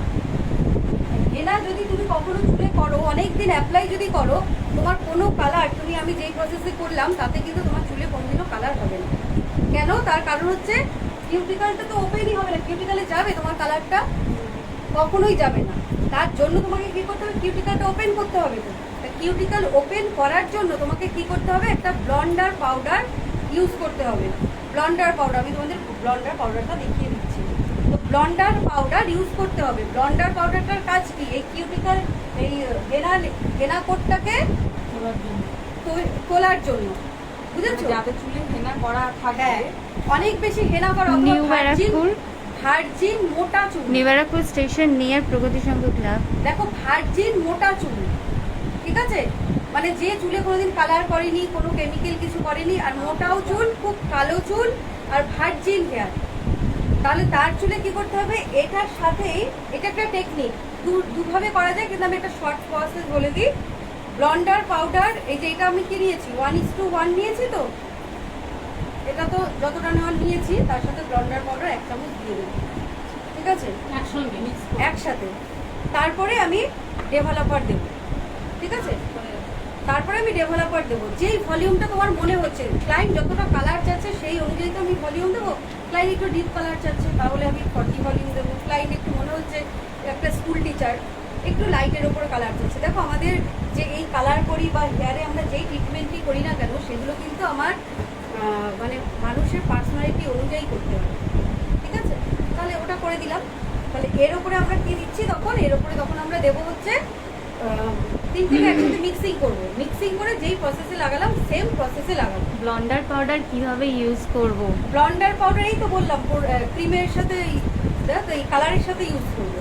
হেনা যদি তুমি কখনো চুলে করো, অনেকদিন অ্যাপ্লাই যদি করো, তোমার কোনো কালার, তুমি আমি যেই প্রসেসে করলাম তাতে কিন্তু তোমার চুলে কোনোদিনও কালার হবে না। কেন? তার কারণ হচ্ছে কিউটিক্যালটা তো ওপেনই হবে না। কিউটিক্যালে যাবে তোমার কালারটা? কখনোই যাবে না। তার জন্য তোমাকে কি করতে হবে? কিউটিক্যালটা ওপেন করতে হবে। তো কিউটিক্যাল ওপেন করার জন্য তোমাকে কি করতে হবে? একটা ব্লন্ডার পাউডার ইউজ করতে হবে। ব্লন্ডার পাউডার, আমি তোমাদের ব্লন্ডার পাউডারটা দেখিয়ে দিচ্ছি। তো ব্লন্ডার পাউডার ইউজ করতে হবে। ব্লন্ডার পাউডারটার কাজ কি? এই কিউটিক্যাল, এই হেনা কোটটাকে তোলার জন্য। বুঝেছো? যাদের চুলে হেনা করা থাকে, হ্যাঁ, অনেক বেশি হেনা করা, নিউ ব্যারাকপুর, ভার্জিন মোটা চুল। নিউ ব্যারাকপুর স্টেশন নিয়ার প্রগতি সংঘ ক্লাব। দেখো, ভার্জিন মোটা চুল, ঠিক আছে? মানে যে চুলে কোনোদিন কালার করেনি, কোনো কেমিক্যাল কিছু করেনি, আর মোটাও চুল, খুব কালো চুল, আর ভার্জিন হেয়ার, তাহলে তার চুলে কি করতে হবে? এটার সাথেই, এটা একটা টেকনিক, দুভাবে করা যায়, কিন্তু আমি একটা শর্ট প্রসেস বলে দিই। ব্লন্ডার পাউডার, এই যে এটা আমি কি নিয়েছি, 1:1 নিয়েছি। তো এটা তো যতটা নেওয়ার নিয়েছি, তার সাথে ব্লন্ডার পাউডার 1 চামচ দিয়ে দেবো। ঠিক আছে? একসঙ্গে মিক্স একসাথে। তারপরে আমি ডেভেলপার দেবো। ঠিক আছে? তারপরে আমি ডেভেলপার দেবো। যেই ভলিউমটা তোমার মনে হচ্ছে, ক্লায়েন্ট যতটা কালার চাচ্ছে সেই অনুযায়ী তো আমি ভলিউম দেবো। ক্লায়েন্ট একটু ডিপ কালার চাচ্ছে, তাহলে আমি 40 ভলিউম দেবো। ক্লায়েন্ট একটু মনে হচ্ছে একটা স্কুল টিচার, একটু লাইটের ওপরে কালার চাচ্ছে। দেখো, আমাদের যে এই কালার করি বা হেয়ারে আমরা যেই ট্রিটমেন্টই করি না কেন, সেগুলো কিন্তু আমার মানে মানুষের পার্সোনালিটি অনুযায়ী করতে হবে। ঠিক আছে? তাহলে ওটা করে দিলাম। তাহলে এর ওপরে আমরা কি দিচ্ছি তখন? এর ওপরে তখন আমরা দেবো হচ্ছে তিনটিকে একসাথে মিক্সিং করবো। মিক্সিং করে যেই প্রসেসে লাগালাম সেম প্রসেসে লাগাবো। ব্লন্ডার পাউডার কিভাবে ইউজ করব? ব্লন্ডার পাউডার এই তো বললাম, ক্রিমের সাথে, এই কালারের সাথে ইউজ করবো।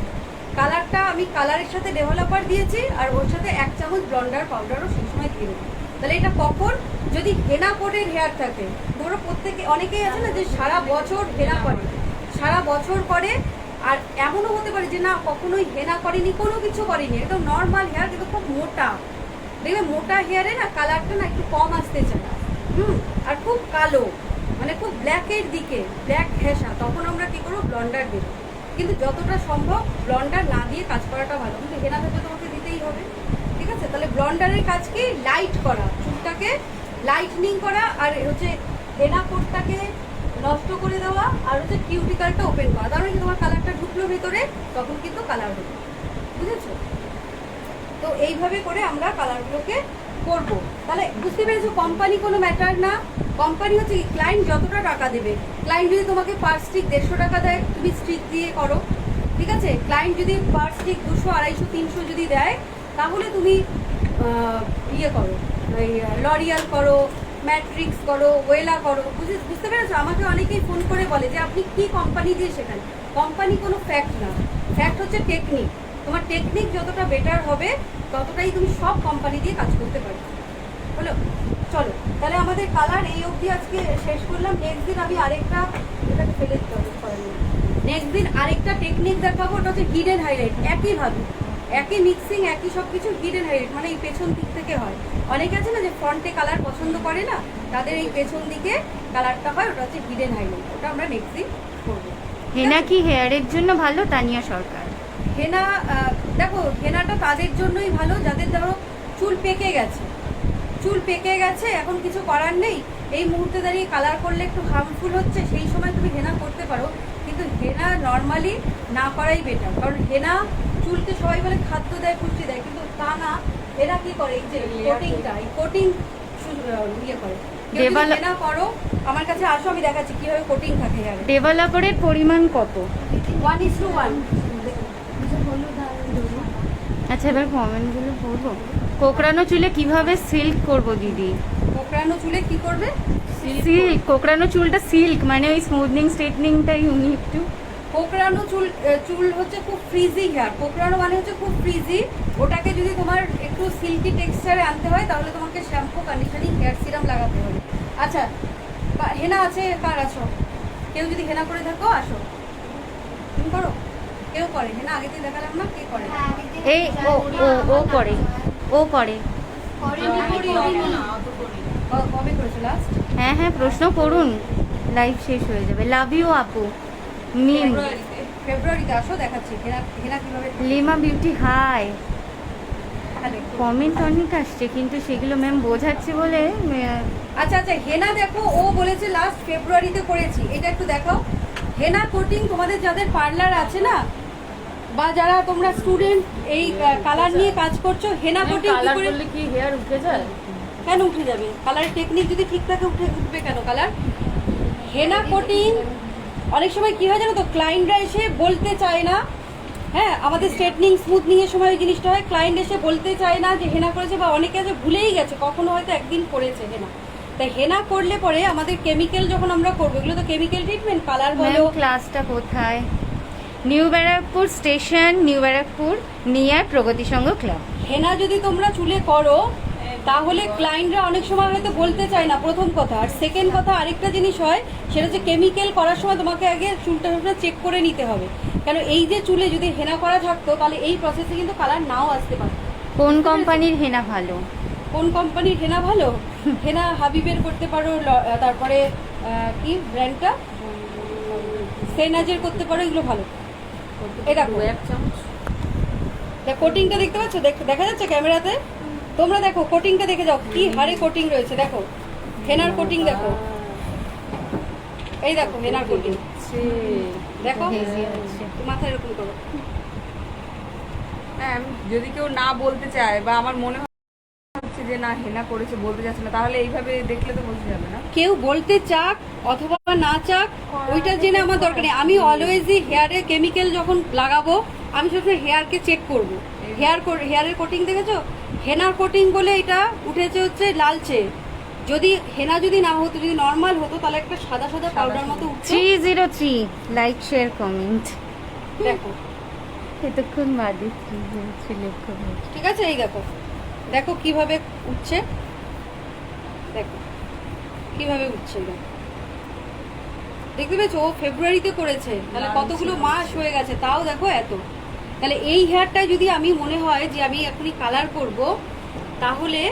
কালারটা আমি কালারের সাথে ডেভেলপার দিয়েছি, আর ওর সাথে 1 চামচ ব্লন্ডার পাউডারও সেই সময় দিয়ে দেবো। তাহলে এটা কখন? যদি হেনা কোটের হেয়ার থাকে, ধরো প্রত্যেকে, অনেকেই আছে না যে সারা বছর হেনা করে, সারা বছর করে, আর এমনও হতে পারে যে না কখনোই হেনা করেনি, কোনো কিছু করেনি, একদম নর্মাল হেয়ার, কিন্তু খুব মোটা। দেখবে মোটা হেয়ারে না কালারটা না একটু কম আসতে চায়, আর খুব কালো, মানে খুব ব্ল্যাকের দিকে, ব্ল্যাক ঘেঁষা, তখন আমরা কি করবো? ব্লন্ডার দেবো। কিন্তু যতটা সম্ভব ব্লন্ডার না দিয়ে কাজ করাটা ভালো, কিন্তু হেনা থেকে তোমাকে দিতেই হবে। ঠিক আছে? তাহলে ব্লন্ডারের কাজ কি? লাইট করা, চুলটাকে লাইটনিং করা, আর হচ্ছে হেনা কোটটাকে নষ্ট করে দেওয়া, আর হচ্ছে কিউটিক্যালটা ওপেন করা। তার মানে তোমার কালারটা ঢুকলো ভেতরে, তখন কিন্তু কালার হবে। বুঝেছো? তো এইভাবে করে আমরা কালারগুলোকে করবো। তাহলে বুঝতে পেরেছো, কোম্পানি কোনো ম্যাটার না। কোম্পানি হচ্ছে ক্লায়েন্ট যতটা টাকা দেবে। ক্লায়েন্ট যদি তোমাকে পার স্টিক 150 টাকা দেয়, তুমি স্টিক দিয়ে করো। ঠিক আছে? ক্লায়েন্ট যদি পার স্টিক 200, 250, 300 যদি দেয়, তাহলে তুমি ইয়ে করো, ওই লরিয়াল করো, ম্যাট্রিক্স করো, ওয়েলা করো। বুঝতে পেরেছো? আমাকে অনেকেই ফোন করে বলে যে আপনি কি কোম্পানি দিয়ে শেখান। কোম্পানি কোনো ফ্যাক্ট না, ফ্যাক্ট হচ্ছে টেকনিক। তোমার টেকনিক যতটা বেটার হবে, ততটাই তুমি সব কোম্পানি দিয়ে কাজ করতে পারবে। হলো? চলো, তাহলে আমাদের কালার এই অবধি আজকে শেষ করলাম। নেক্সট দিন আমি আরেকটা, এটাকে ফেলে দিতে হবে, নেক্সট দিন আরেকটা টেকনিক দেখাবো, ওটা হচ্ছে হিডেন হাইলাইট। একইভাবে একই মিক্সিং, একই সব কিছু, হিডেন হাইলাইট মানে এই পেছন দিক থেকে হয়। অনেকে আছে না যে ফ্রন্টে কালার পছন্দ করে না, তাদের এই পেছন দিকে কালারটা হয়, ওটা হচ্ছে হিডেন হাইলাইট। ওটা আমরা নেক্সট দিন করবো। হেনা কি হেয়ারের জন্য ভালো? তানিয়া সরকার। হেনা দেখো, হেনাটা তাদের জন্যই ভালো যাদের ধরো চুল পেকে গেছে, চুল পেকে গেছে, এখন কিছু করার নেই, এই মুহূর্তে দাঁড়িয়ে কালার করলে একটু হার্মফুল হচ্ছে, সেই সময় তুমি হেনা করতে পারো। কিন্তু হেনা নর্মালি না করাই বেটার, কারণ হেনা চুলকে সবাই বলে খাদ্য দেয়, পুষ্টি দেয়, কিন্তু তা না। হেনা কি করে, এই যে কোটিংটা, এই কোটিং ইয়ে করে। কেউ যদি হেনা করো, আমার কাছে আসো, আমি দেখাচ্ছি কিভাবে কোটিং থাকে হেয়ারে। ডেভেলপারের পরিমাণ কত? 1:1। আচ্ছা, এবার কমেন্টগুলো পড়বো। কোকড়ানো চুলে কিভাবে সিল্ক করব দিদি? কোকড়ানো চুলে কি করবে? সিল্ক, কোকড়ানো চুলটা সিল্ক মানে ওই স্মুথনিং স্ট্রেটনিংটাই উনি একটু। কোকড়ানো চুল হচ্ছে খুব ফ্রিজি হেয়ার। কোকড়ানো মানে হচ্ছে খুব ফ্রিজি, ওটাকে যদি তোমার একটু সিল্কি টেক্সচারে আনতে হয় তাহলে তোমাকে শ্যাম্পু, কন্ডিশনিং, হেয়ার সিরাম লাগাতে হবে। আচ্ছা, হেনা আছে কার? আসো, কেউ যদি হেনা করে থাকো আসো, তুমি করো? কেউ করে হেনা? আগে থেকে দেখালাম না কে করে। এই ও ও ও করে, ও করে। কবে করেছো লাস্ট? হ্যাঁ হ্যাঁ, প্রশ্ন করুন, লাইভ শেষ হয়ে যাবে। লাভ ইউ আপু। মিম ফেব্রুয়ারিতে আসো, দেখাচ্ছি হেনা হেনা কিভাবে। Lima beauty hi. হ্যাঁ, কমেন্ট অনেক আসছে কিন্তু সেগুলো ম্যাম বোঝাচ্ছে বলে আচ্ছা আচ্ছা, হেনা দেখো, ও বলেছে লাস্ট ফেব্রুয়ারিতে করেছি। এটা একটু দেখাও। হেনা কোটিং তোমাদের যাদের পার্লার আছে না, বা যারা তোমরা স্টুডেন্ট এই কালার নিয়ে কাজ করছো, হেনা কোটিং কি করে? কি হেয়ার উঠে যায়? কেন উঠে যাবে? কালারের টেকনিক যদি ঠিক থাকে উঠবে কেন কালার? হেনা কোটিং অনেক সময় কি হয় জানো তো, ক্লায়েন্টরা এসে বলতে চায় না। হ্যাঁ, আমাদের স্ট্রেটনিং স্মুথনিং এর সময় ওই জিনিসটা হয়, ক্লায়েন্ট এসে বলতে চায় না যে হেনা করেছে, বা অনেকে আছে ভুলেই গেছে, কখনো হয়তো একদিন করেছে হেনা। তাই হেনা করলে পরে আমাদের কেমিক্যাল যখন আমরা করবো, এগুলো তো কেমিক্যাল ট্রিটমেন্ট, কালার বলো। ক্লাসটা কোথায়? New Barrackpore station, new Barrackpore, near প্রগতি সংঘ ক্লাব। হেনা যদি তোমরা চুলে করো তাহলে ক্লায়েন্টরা অনেক সময় হয়তো বলতে চায় না, প্রথম কথা। আর সেকেন্ড কথা, আরেকটা জিনিস হয়, সেটা হচ্ছে কেমিক্যাল করার সময় তোমাকে আগে চুলটা চেক করে নিতে হবে। কেন এই যে চুলে যদি হেনা করা থাকতো তাহলে এই প্রসেসে কিন্তু কালার নাও আসতে পারত। কোন কোম্পানির হেনা ভালো? কোন কোম্পানির হেনা ভালো? হেনা হাবিবের করতে পারো, তারপরে কি ব্র্যান্ডটা, সেনাজের করতে পারো, এগুলো ভালো। এটা এক চামচ কোটিংটা দেখতে পাচ্ছ? দেখা যাচ্ছে ক্যামেরাতে? তোমরা দেখো কোটিংটা, দেখে যাও কি হারে কোটিং রয়েছে। দেখো হেনার কোটিং, দেখো এই দেখো হেনার কোটিং, দেখো মাথায় এরকম করো। হ্যাঁ, যদি কেউ না বলতে চায় বা আমার মনে হচ্ছে যে না হেনা করেছে, বলতে যাচ্ছে না, তাহলে এইভাবে দেখলে তো বোঝা যাবে না। কেউ বলতে চাক অথবা না চাক, ওইটা জেনে আমার দরকার নেই। আমি অলওয়েজই হেয়ারে কেমিক্যাল যখন লাগাবো, আমি সবসময় হেয়ারকে চেক করবো। হেয়ারের কোটিং দেখেছো? হেনার কোটিং বলে এটা উঠেছে হচ্ছে লালচে। যদি হেনা যদি না হতো, যদি নর্মাল হতো, তাহলে একটা সাদা সাদা পাউডার মতো উঠছে। 303 লাইক শেয়ার কমেন্ট। দেখো এতক্ষণ বাদে 303 লক্ষ্য হয়েছে। ঠিক আছে, এই দেখো, দেখো কিভাবে উঠছে, দেখো কিভাবে উঠছে। দেখতে পেয়েছো? ও ফেব্রুয়ারিতে করেছে, তাহলে কতগুলো মাস হয়ে গেছে, তাও দেখো এত। তাহলে এই হেয়ারটাই যদি আমি মনে হয় যে আমি এখনই কালার করব, তাহলে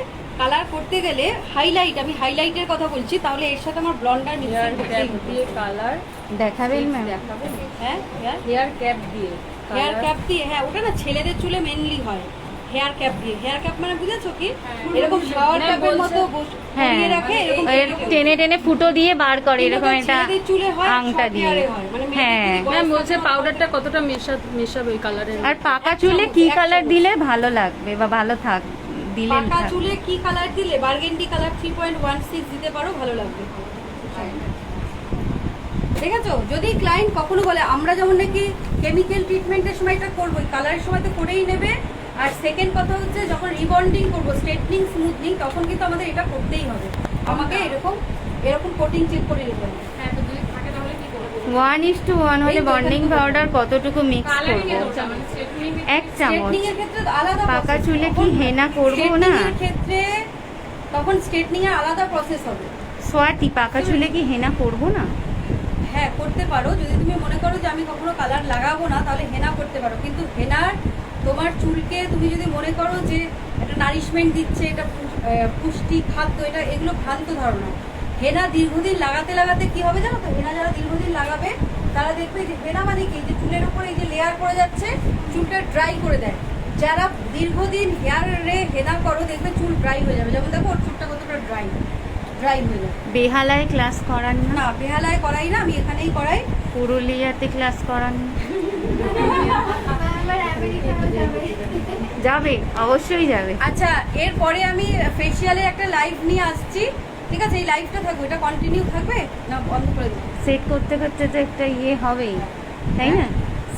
কালার করতে গেলে হাইলাইট, আমি হাইলাইটের কথা বলছি, তাহলে এর সাথে আমার ব্লন্ডার হেয়ার ক্যাপ দিয়ে কালার দেখাবেন ম্যাম? দেখাবেন। হ্যাঁ, হেয়ার ক্যাপ দিয়ে হেয়ার ক্যাপ দিয়ে। হ্যাঁ, ওটা না ছেলেদের চুলে মেনলি হয় হেয়ার ক্যাপ দিয়ে। হেয়ার ক্যাপ মানে বুঝেছো কি, এরকম শাওয়ার ক্যাপের মতো হ্যাঁ, বসিয়ে রাখে, এরকম টেনে টেনে ফুটো দিয়ে বার করে, এরকম একটা ছেলেদের চুলে হয়, আংটা সব দিয়ে। হেয়ারে হয়, মানে হ্যাঁ, ম্যাম বলছে পাউডারটা কতটা মেশাবে ওই কালারের? আর পাকা চুলে কি কালার দিলে ভালো লাগবে বা ভালো দিলে পাকা চুলে কি কালার দিলে? বার্গেন্ডি কালার 3.16 দিতে পারো, ভালো লাগবে। ঠিক আছে? যদি ক্লায়েন্ট কখনো বলে, আমরা যেমন নাকি কেমিক্যাল ট্রিটমেন্টের সময় এটা করবো, কালারের সময় তো করেই নেবে। আর সেকেন্ড কথা হচ্ছে, যখন রিবন্ডিং করবো, স্ট্রেটনিং, স্মুথনিং, তখন কিন্তু আমাদের এটা করতেই হবে। আমাকে এরকম কোটিং চেক করে নিতে হবে। হ্যাঁ, তো যদি থাকে তাহলে কি করবো? 1:1 হলে বন্ডিং পাউডার কতটুকু মিক্স কালারিং করব? এর চামচ, স্ট্রেটনিং 1 চামচ। স্ট্রেটনিং এর ক্ষেত্রে আলাদা পাকা process। চুলে কি তখন হেনা করব না? straightening এর ক্ষেত্রে তখন স্ট্রেটনিং এর আলাদা প্রসেস হবে। সোয়াতি, পাকা চুলে কি হেনা করব না? হ্যাঁ করতে পারো, যদি তুমি মনে করো যে আমি কখনো কালার লাগাবো না তাহলে হেনা করতে পারো, কিন্তু হেনার তোমার চুলকে তুমি যদি মনে করো যে একটা নারিশমেন্ট দিচ্ছে, এটা পুষ্টি খাদ্য, এটা এগুলো ভ্রান্ত ধারণা। হেনা দীর্ঘদিন লাগাতে লাগাতে কি হবে জানো তো, হেনা যারা দীর্ঘদিন লাগাবে তারা দেখবে যে হেনা মানে কি, যে চুলের উপরে এই যে লেয়ার পড়ে যাচ্ছে চুলটা ড্রাই করে দেয়। যারা দীর্ঘদিন হেয়ারে হেনা করো দেখবে চুল ড্রাই হয়ে যাবে, যেমন দেখো ওর চুলটা কতটা ড্রাই হয়ে যাবে। বেহালায় ক্লাস করান না? না বেহালায় করাই না, আমি এখানেই করাই। পুরুলিয়াতে ক্লাস করান না? আবার আমেরিকাও যাবে। যাবে, অবশ্যই যাবে। আচ্ছা এরপরে আমি ফেসিয়ালে একটা লাইভ নিয়ে আসছি, ঠিক আছে? এই লাইভটা থাকবে, এটা কন্টিনিউ থাকবে না বন্ধ করে দেবো? সেট করতে করতে তো একটা ইয়ে হবেই, তাই না?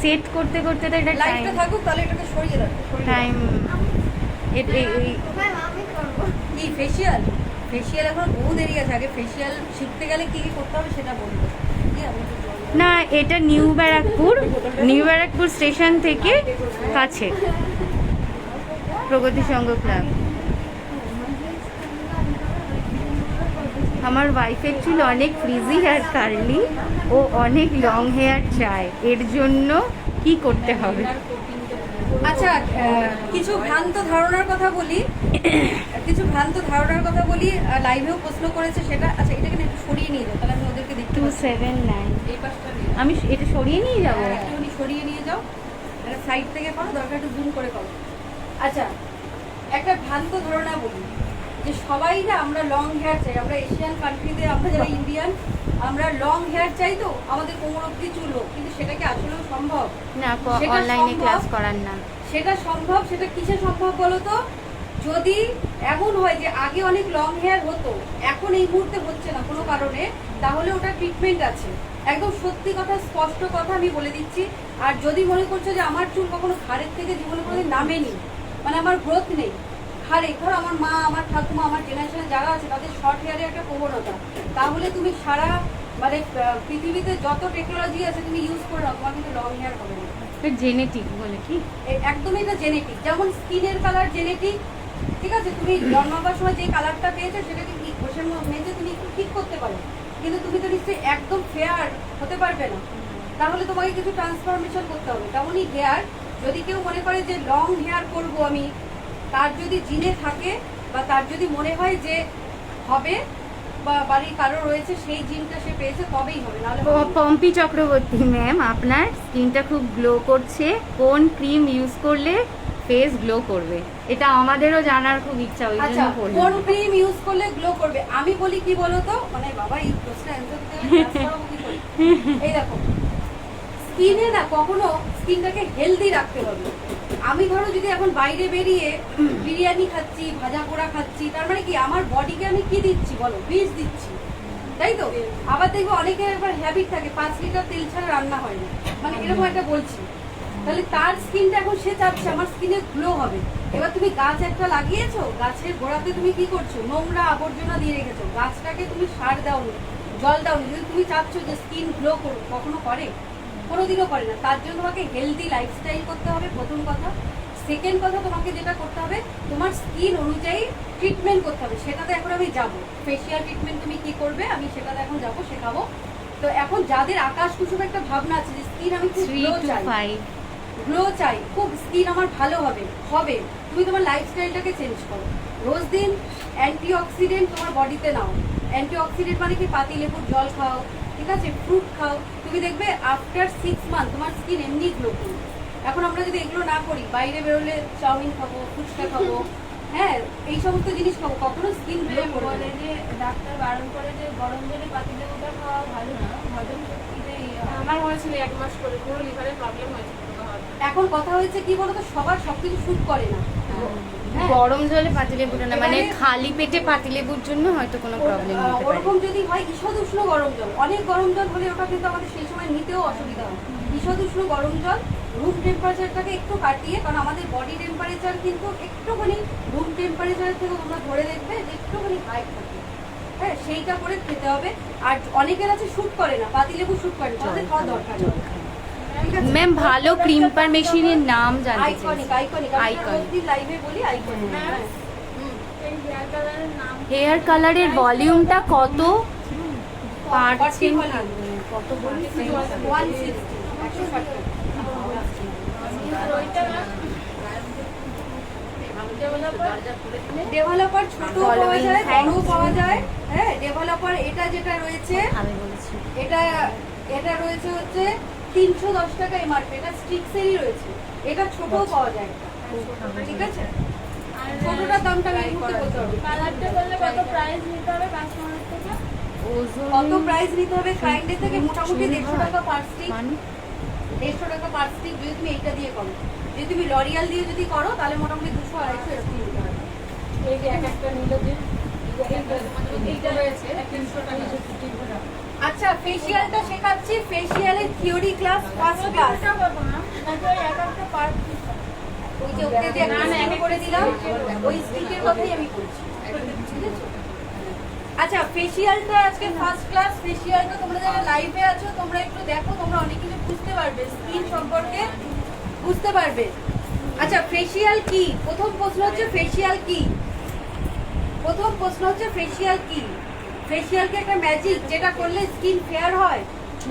সেট করতে করতে তো একটা লাইভটা থাকুক, তাহলে এটাকে সরিয়ে দাও, টাইম ম্যাম আমি করবো। কি ফেসিয়াল? ফেসিয়াল এখন বহু দেরি আছে, আগে ফেসিয়াল শিখতে গেলে কি কি করতে হবে সেটা বলবো। কি আমি একটু জল নেবো। না, এটা নিউ ব্যারাকপুর স্টেশন থেকে কাছে, প্রগতি সংঘ ক্লাব। আমার ওয়াইফের চুল অনেক ফ্রিজি আর কার্লি, ও অনেক লং হেয়ার চায়, এর জন্য কি করতে হবে? আচ্ছা কিছু ভ্রান্ত ধারণার কথা বলি, লাইভেও প্রশ্ন করেছে সেটা। আচ্ছা এটাকে না একটু সরিয়ে নিয়ে যাও, তাহলে আমি ওদেরকে দেখতে পাচ্ছি। 279 এই পাশটা নিয়ে আমি এটা সরিয়ে নিয়ে যাবো। একটুখানি সরিয়ে নিয়ে যাও, একটা সাইড থেকে করো, দরকার একটু জুম করে করো। আচ্ছা একটা ভ্রান্ত ধারণা বলি, যে সবাই না আমরা লং হেয়ার চাই, আমরা এশিয়ান কান্ট্রিতে, আমরা যারা ইন্ডিয়ান, আমরা লং হেয়ার চাই, তো আমাদের কোমর অব্দি চুল হোক, কিন্তু সেটা কি আসলেও সম্ভব? না, সেটা অনলাইনে সম্ভব। ক্লাস করান না। সেটা সম্ভব, সেটা কিসে সম্ভব বলো তো? যদি এমন হয় যে আগে অনেক লং হেয়ার হতো, এখন এই মুহূর্তে হচ্ছে না কোনো কারণে, তাহলে ওটা ট্রিটমেন্ট আছে। একদম সত্যি কথা, স্পষ্ট কথা আমি বলে দিচ্ছি। আর যদি মনে করছো যে আমার চুল কখনো ঘাড়ের থেকে জীবনে কোনোদিন নামেনি, মানে আমার গ্রোথ নেই ঘাড়ে, ধরো আমার মা, আমার ঠাকুমা, আমার জেনারেশনে যারা আছে তাদের শর্ট হেয়ারের একটা প্রবণতা, তাহলে তুমি সারা মানে পৃথিবীতে যত টেকনোলজি আছে তুমি ইউজ করে নাও, তোমার কিন্তু লং হেয়ার হবে না। জেনেটিক বলে কি? একদমই এটা জেনেটিক, যেমন স্কিনের কালার জেনেটিক, ঠিক আছে? তুমি জন্মাবার সময় যে কালারটা পেয়েছো সেটাকে কি ঘষের মেঝে তুমি একটু ঠিক করতে পারো, কিন্তু তুমি তো নিশ্চয়ই একদম ফেয়ার হতে পারবে না, তাহলে তোমাকে কিছু ট্রান্সফরমেশন করতে হবে। তেমনই হেয়ার, যদি কেউ মনে করে যে লং হেয়ার করব আমি, তার যদি জিনে থাকে বা তার যদি মনে হয় যে হবে, বা বাড়ির কারো রয়েছে সেই জিনটা সে পেয়েছে, তবেই হবে, নাহলে হবে না। পম্পি চক্রবর্তী ম্যাম, আপনার স্কিনটা খুব গ্লো করছে, কোন ক্রিম ইউজ করলে ফেস গ্লো করবে? এটা আমাদেরও জানার খুব ইচ্ছা, ওই আচ্ছা জন্য বললাম। কোন ক্রিম ইউজ করলে গ্লো করবে? আমি বলি কি বলো তো, মানে বাবা এই প্রশ্নের অ্যান্সার দিতে গেলে class করাবো কি করে? এই দেখো, স্কিনে না কখনো স্কিনটাকে হেলদি রাখতে হবে। আমি ধরো যদি এখন বাইরে বেরিয়ে বিরিয়ানি খাচ্ছি, ভাজা পোড়া খাচ্ছি, তার মানে কি আমার বডিকে আমি কি দিচ্ছি বলো? বিষ দিচ্ছি, তাই তো? আবার দেখবো অনেকের একবার হ্যাবিট থাকে 5 লিটার তেল ছাড়া রান্না হয় না, মানে এরকম একটা বলছি। তাহলে তার স্কিনটা এখন সে চাচ্ছে আমার স্কিনে গ্লো হবে। এবার তুমি গাছ একটা লাগিয়েছো, গাছের গোড়াতে তুমি কি করছো? নোংরা আবর্জনা দিয়ে রেখেছো, গাছটাকে তুমি সার দাওনি, জল দাওনি। যদি তুমি চাচ্ছ যে স্কিন গ্লো করুক, কখনো করে? কোনোদিনও করে না। তার জন্য তোমাকে হেলদি লাইফস্টাইল করতে হবে, প্রথম কথা। সেকেন্ড কথা, তোমাকে যেটা করতে হবে, তোমার স্কিন অনুযায়ী ট্রিটমেন্ট করতে হবে। সেটাতে এখন আমি যাব, ফেসিয়াল ট্রিটমেন্ট তুমি কি করবে আমি সেটাতে এখন যাবো, শেখাবো। তো এখন যাদের আকাশ কুসুম একটা ভাবনা আছে যে স্কিন আমি খুব 3 গ্লো to চাই, 5 গ্লো চাই, খুব স্কিন আমার ভালো হবে, তুমি তোমার লাইফস্টাইলটাকে চেঞ্জ করো। রোজ দিন অ্যান্টিঅক্সিডেন্ট তোমার বডিতে নাও। অ্যান্টিঅক্সিডেন্ট মানে কি? পাতিলেবুর জল খাও, ঠিক আছে? ফ্রুট খাও, তুমি দেখবে আফটার 6 মান্থ তোমার স্কিন এমনি গ্লো করবে। এখন আমরা যদি এগুলো না করি, বাইরে বেরোলে চাউমিন খাবো, ফুচকা খাবো, হ্যাঁ এই সমস্ত জিনিস খাবো, কখনো স্কিন গ্লো করবে না। যে ডাক্তার বারণ করে যে গরম জলে পাতিলেবুটা খাওয়া ভালো না, হজম শক্তিতে আমার মনে ছিল 1 মাস করে পুরো লিভারের প্রবলেম হয়েছে। এখন কথা হয়েছে কি বলতো, সবার সবকিছু শুট করে না। হ্যাঁ। গরম জলে পাতিলেবুটা না, মানে খালি পেটে পাতিলেবুর জন্য হয়তো কোনো প্রবলেম হতে পারে। ওরকম যদি হয় ঈষদ উষ্ণ গরম জল, অনেক গরম জল হলে ওটা কিন্তু আমাদের সেই সময় নিতেও অসুবিধা হয়। ঈষদ উষ্ণ গরম জল রুম টেম্পারেচারটাকে একটু কাটিয়ে, কারণ আমাদের বডি টেম্পারেচার কিন্তু একটুখানি রুম টেম্পারেচারের থেকে তোমরা ধরে দেখবে যে একটুখানি হাই থাকে, হ্যাঁ সেইটা করে খেতে হবে। আর অনেকের আছে শুট করে না, পাতিলেবু শুট করে না, তাদের খাওয়া দরকার নেই। ঠিক আছে? ম্যাম, ভালো ক্রিম্পার মেশিনের নাম জানতে চাই। আইকনিক আইকনিক লাইভে বলি আইকনিক। এই হেয়ার কালারের নাম হেয়ার কালারের ভলিউমটা কত পার্সেন্ট? কত বলছি 160 160 টাকা। আর ওইটা না ডেভেলপার ছোট পাওয়া যায়, বড়ও পাওয়া যায়। হ্যাঁ, ডেভেলপার এটা যেটা রয়েছে আমি বলেছি এটা এটা রয়েছে হচ্ছে 310 টাকা এমআরপি। এটা স্টিক্সেরই রয়েছে, এটা ছোটও পাওয়া যায়। ঠিক আছে, ছোটটার দামটা আমি এই মুহূর্তে বলতে পারবো না। কালারটা করলে কত প্রাইস নিতে হবে কাস্টমার থেকে? কত প্রাইস নিতে হবে ক্লায়েন্টের থেকে? মোটামুটি 150 টাকা পার স্টিক। মানে 150 টাকা পার স্টিক যদি তুমি এইটা দিয়ে করো। যদি তুমি লরিয়াল দিয়ে যদি করো তাহলে মোটামুটি 200-250 এরকম নিতে হবে। এই যে এক একটা নিলে যে এইটা রয়েছে 300 টাকা। আচ্ছা, ফেসিয়ালটা শেখাচ্ছি। ফেসিয়ালের থিওরি ক্লাস ফার্স্ট ক্লাস। এটা পাবো না, নাকি ওই এক একটা পার্ট পিস? ওই যে ওকে যে একটা স্টিক করে দিলাম, ওই স্টিকের কথাই আমি বলছি। ঠিক আছে? আচ্ছা, ফেসিয়ালটা আজকে ফার্স্ট ক্লাস। ফেসিয়ালটা তোমরা যারা লাইভে আছো তোমরা একটু দেখো, তোমরা অনেক কিছু বুঝতে পারবে, স্কিন সম্পর্কে বুঝতে পারবে। আচ্ছা, ফেসিয়াল কি? প্রথম প্রশ্ন হচ্ছে ফেসিয়াল কি? প্রথম প্রশ্ন হচ্ছে ফেসিয়াল কি? ফেসিয়াল কি একটা ম্যাজিক যেটা করলে স্কিন ফেয়ার হয়?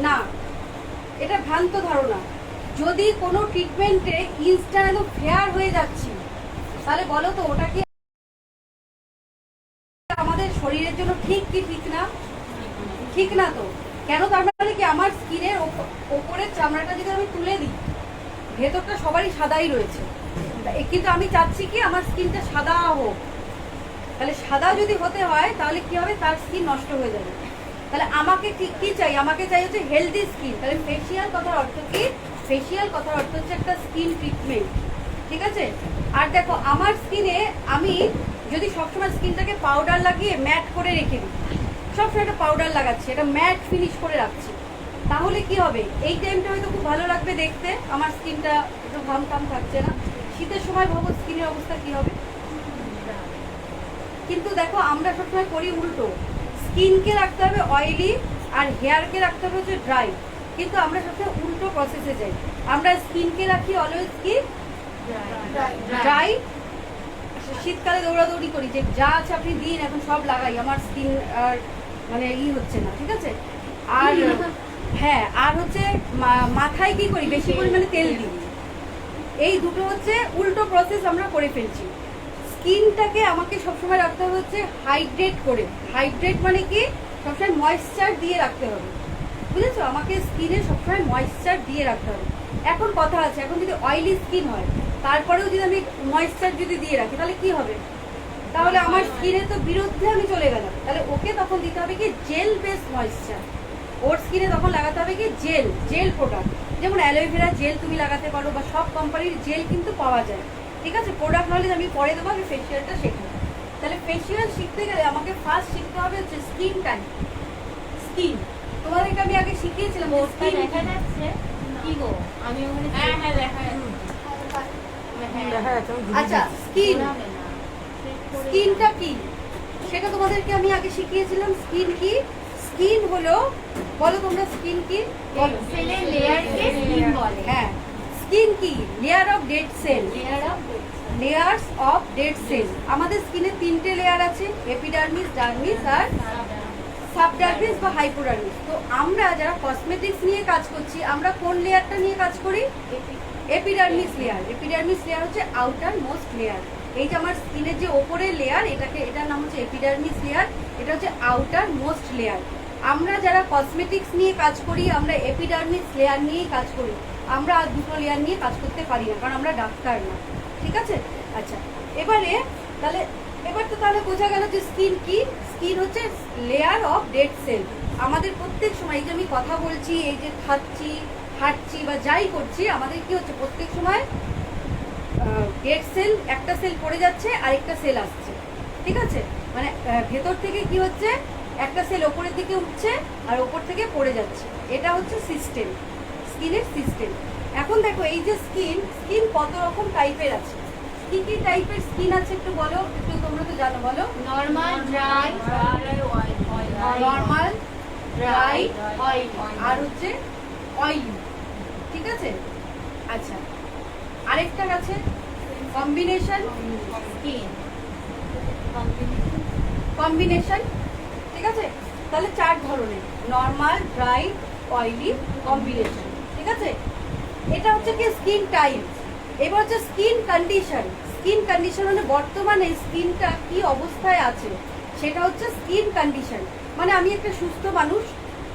না, এটা ভ্রান্ত ধারণা। যদি কোনো ট্রিটমেন্টে ইনস্ট্যান্ট ফেয়ার হয়ে যাচ্ছি, তাহলে বলো তো ওটা কি আমাদের শরীরের জন্য ঠিক কি ঠিক না? ঠিক না তো। কেন? তার মানে কি আমার স্কিনের ওপরের চামড়াটা যদি আমি তুলে দিই, ভেতরটা সবারই সাদাই রয়েছে, কিন্তু আমি চাচ্ছি কি আমার স্কিনটা সাদা হোক। তাহলে সাদা যদি হতে হয় তাহলে কি হবে? তার স্কিন নষ্ট হয়ে যাবে। তাহলে আমাকে কি চাই? আমাকে চাই হচ্ছে হেলদি স্কিন। তাহলে ফেসিয়াল কথার অর্থ কি? ফেসিয়াল কথার অর্থ হচ্ছে একটা স্কিন ট্রিটমেন্ট। ঠিক আছে? আর দেখো, আমার স্কিনে আমি যদি সবসময় স্কিনটাকে পাউডার লাগিয়ে ম্যাট করে রেখে দিই, সবসময় একটা পাউডার লাগাচ্ছি, এটা ম্যাট ফিনিশ করে রাখছি, তাহলে কি হবে? এই টাইমটা হয়তো খুব ভালো লাগবে দেখতে, আমার স্কিনটা একটু ঘাম টাম থাকছে না। শীতের সময় ভাবো স্কিনের অবস্থা কি হবে। কিন্তু দেখো, আমরা সবসময় করি উল্টো। স্কিনকে রাখতে হবে অয়েলি আর হেয়ারকে রাখতে হবে হচ্ছে ড্রাই, কিন্তু আমরা সবসময় উল্টো প্রসেসে যাই। আমরা স্কিনকে রাখি অলওয়েজ কি ড্রাই। শীতকালে দৌড়াদৌড়ি করি যে যা আছে আপনি দিন, এখন সব লাগাই, আমার স্কিন আর মানে হচ্ছে না। ঠিক আছে? আর হ্যাঁ, আর হচ্ছে মাথায় কি করি? বেশি পরিমাণে তেল দিই। এই দুটো হচ্ছে উল্টো প্রসেস আমরা করে ফেলছি। স্কিনটাকে আমাকে সবসময় রাখতে হবে হচ্ছে হাইড্রেট করে। হাইড্রেট মানে কি? সবসময় ময়েশ্চার দিয়ে রাখতে হবে। বুঝেছো? আমাকে স্কিনে সবসময় ময়েশ্চার দিয়ে রাখতে হবে। এখন কথা আছে, এখন যদি অয়েলি স্কিন হয় তারপরেও যদি আমি ময়েশ্চার যদি দিয়ে রাখি তাহলে কি হবে? তাহলে আমার স্কিনের তো বিরুদ্ধে আমি চলে গেলাম। তাহলে ওকে তখন দিতে হবে কি জেল বেস ময়েশ্চার। ওর স্কিনে তখন লাগাতে হবে কি জেল প্রোডাক্ট। যেমন অ্যালোভেরা জেল তুমি লাগাতে পারো, বা সব কোম্পানির জেল কিন্তু পাওয়া যায়। ঠিক আছে? প্রোডাক্ট নলেজ আমি পরে দেবো, আমি ফেসিয়ালটা শেখাবো। তাহলে ফেসিয়াল শিখতে গেলে আমাকে ফার্স্ট শিখতে হবে হচ্ছে স্কিন টাইপ। স্কিন তোমাদেরকে আমি আগে শিখিয়েছিলাম যে পোস্টটা skin দেখা যাচ্ছে কি গো? আমি ওখানে হ্যাঁ হ্যাঁ দেখা যাচ্ছে। আচ্ছা, স্কিনটা কি সেটা তোমাদেরকে আমি আগে শিখিয়েছিলাম। স্কিন কি? স্কিন হলো, বলো তোমরা স্কিন কি? সেলের লেয়ারকে স্কিন বলে। হ্যাঁ, স্কিন কি? Layer of dead cell. Layers of dead cell. আমাদের স্কিনে 3টে লেয়ার আছে, এপিডার্মিস, ডার্মিস আর সাবডার্মিস বা হাইপোডার্মিস। তো আমরা যারা কসমেটিক্স নিয়ে কাজ করছি, আমরা কোন লেয়ারটা নিয়ে কাজ করি? Epidermis layer. এপিডার্মিস লেয়ার হচ্ছে আউটার মোস্ট লেয়ার। এই যে আমার স্কিনের যে ওপরের লেয়ার, এটার নাম হচ্ছে এপিডার্মিস লেয়ার। এটা হচ্ছে আউটার মোস্ট লেয়ার। আমরা যারা কসমেটিক্স নিয়ে কাজ করি, আমরা এপিডার্মিস লেয়ার নিয়েই কাজ করি। আমরা আর দুটো লেয়ার নিয়ে কাজ করতে পারি না, কারণ আমরা ডাক্তার না। ঠিক আছে? আচ্ছা, এবার তো তাহলে বোঝা গেল যে স্কিন কি? স্কিন হচ্ছে লেয়ার অফ ডেড সেল। আমাদের প্রত্যেক সময় এই যে আমি কথা বলছি, এই যে খাচ্ছি, হাঁটছি বা যাই করছি, আমাদের কি হচ্ছে প্রত্যেক সময় ডেড সেল, একটা সেল পড়ে যাচ্ছে আরেকটা সেল আসছে। ঠিক আছে? মানে ভেতর থেকে কি হচ্ছে, একটা সেল ওপরের দিকে উঠছে আর ওপর থেকে পড়ে যাচ্ছে। এটা হচ্ছে সিস্টেম, স্কিনের সিস্টেম। এখন দেখো, এই যে স্কিন কত রকম টাইপের আছে। কি কি টাইপের স্কিন আছে একটু বলো, একটু তোমরা তো জানো, বলো। নর্মাল, ড্রাই, নর্মাল, ড্রাই, আর হচ্ছে অয়েলি। ঠিক আছে? আচ্ছা, আরেকটা আছে কম্বিনেশন স্কিন। কম্বিনেশন। ঠিক আছে? তাহলে 4 ধরনের, নর্মাল, ড্রাই, অয়েলি কম্বিনেশন, ঠিক আছে? এটা হচ্ছে কি স্কিন টাইপ। এবার হচ্ছে স্কিন কন্ডিশন। স্কিন কন্ডিশন মানে বর্তমানে স্কিনটা কি অবস্থায় আছে সেটা হচ্ছে স্কিন কন্ডিশন। মানে আমি একটা সুস্থ মানুষ,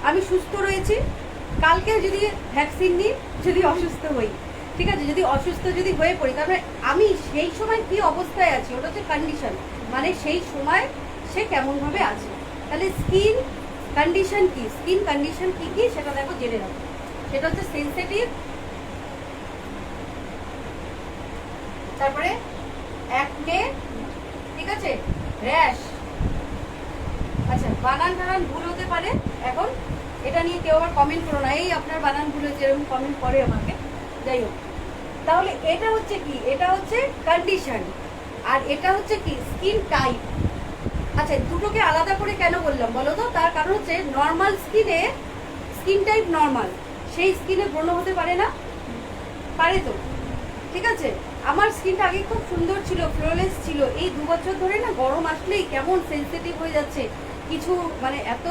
আমি সুস্থ রয়েছি, কালকে যদি ভ্যাকসিন নিই, যদি অসুস্থ হই, ঠিক আছে, যদি অসুস্থ যদি হয়ে পড়ি, তারপরে আমি সেই সময় কি অবস্থায় আছি ওটা হচ্ছে কন্ডিশন, মানে সেই সময় সে কেমনভাবে আছে। তাহলে স্কিন কন্ডিশন কি, স্কিন কন্ডিশন কি কি সেটা দেখো জেনে রাখো। সেটা হচ্ছে সেনসিটিভ, তারপরে অ্যাকনে, ঠিক আছে, র্যাশ। আচ্ছা, বানান টানান ভুল হতে পারে, এখন এটা নিয়ে কেউ আবার কমেন্ট করো না, এই আপনার বানান ভুল হয়েছে এরকম কমেন্ট করে আমাকে, যাই হোক। তাহলে এটা হচ্ছে কি, এটা হচ্ছে কন্ডিশন, আর এটা হচ্ছে কি স্কিন টাইপ। আচ্ছা, দুটোকে আলাদা করে কেন বললাম বলো তো? তার কারণ হচ্ছে নর্মাল স্কিনে স্কিন টাইপ নর্মাল, সেই স্কিনে ব্রণ হতে পারে না, পারে তো, ঠিক আছে? আমার স্কিনটা আগে খুব সুন্দর ছিল, ফ্লোলেস ছিল, এই 2 বছর ধরে না গরম আসলেই কেমন সেনসিটিভ হয়ে যাচ্ছে, কিছু মানে এত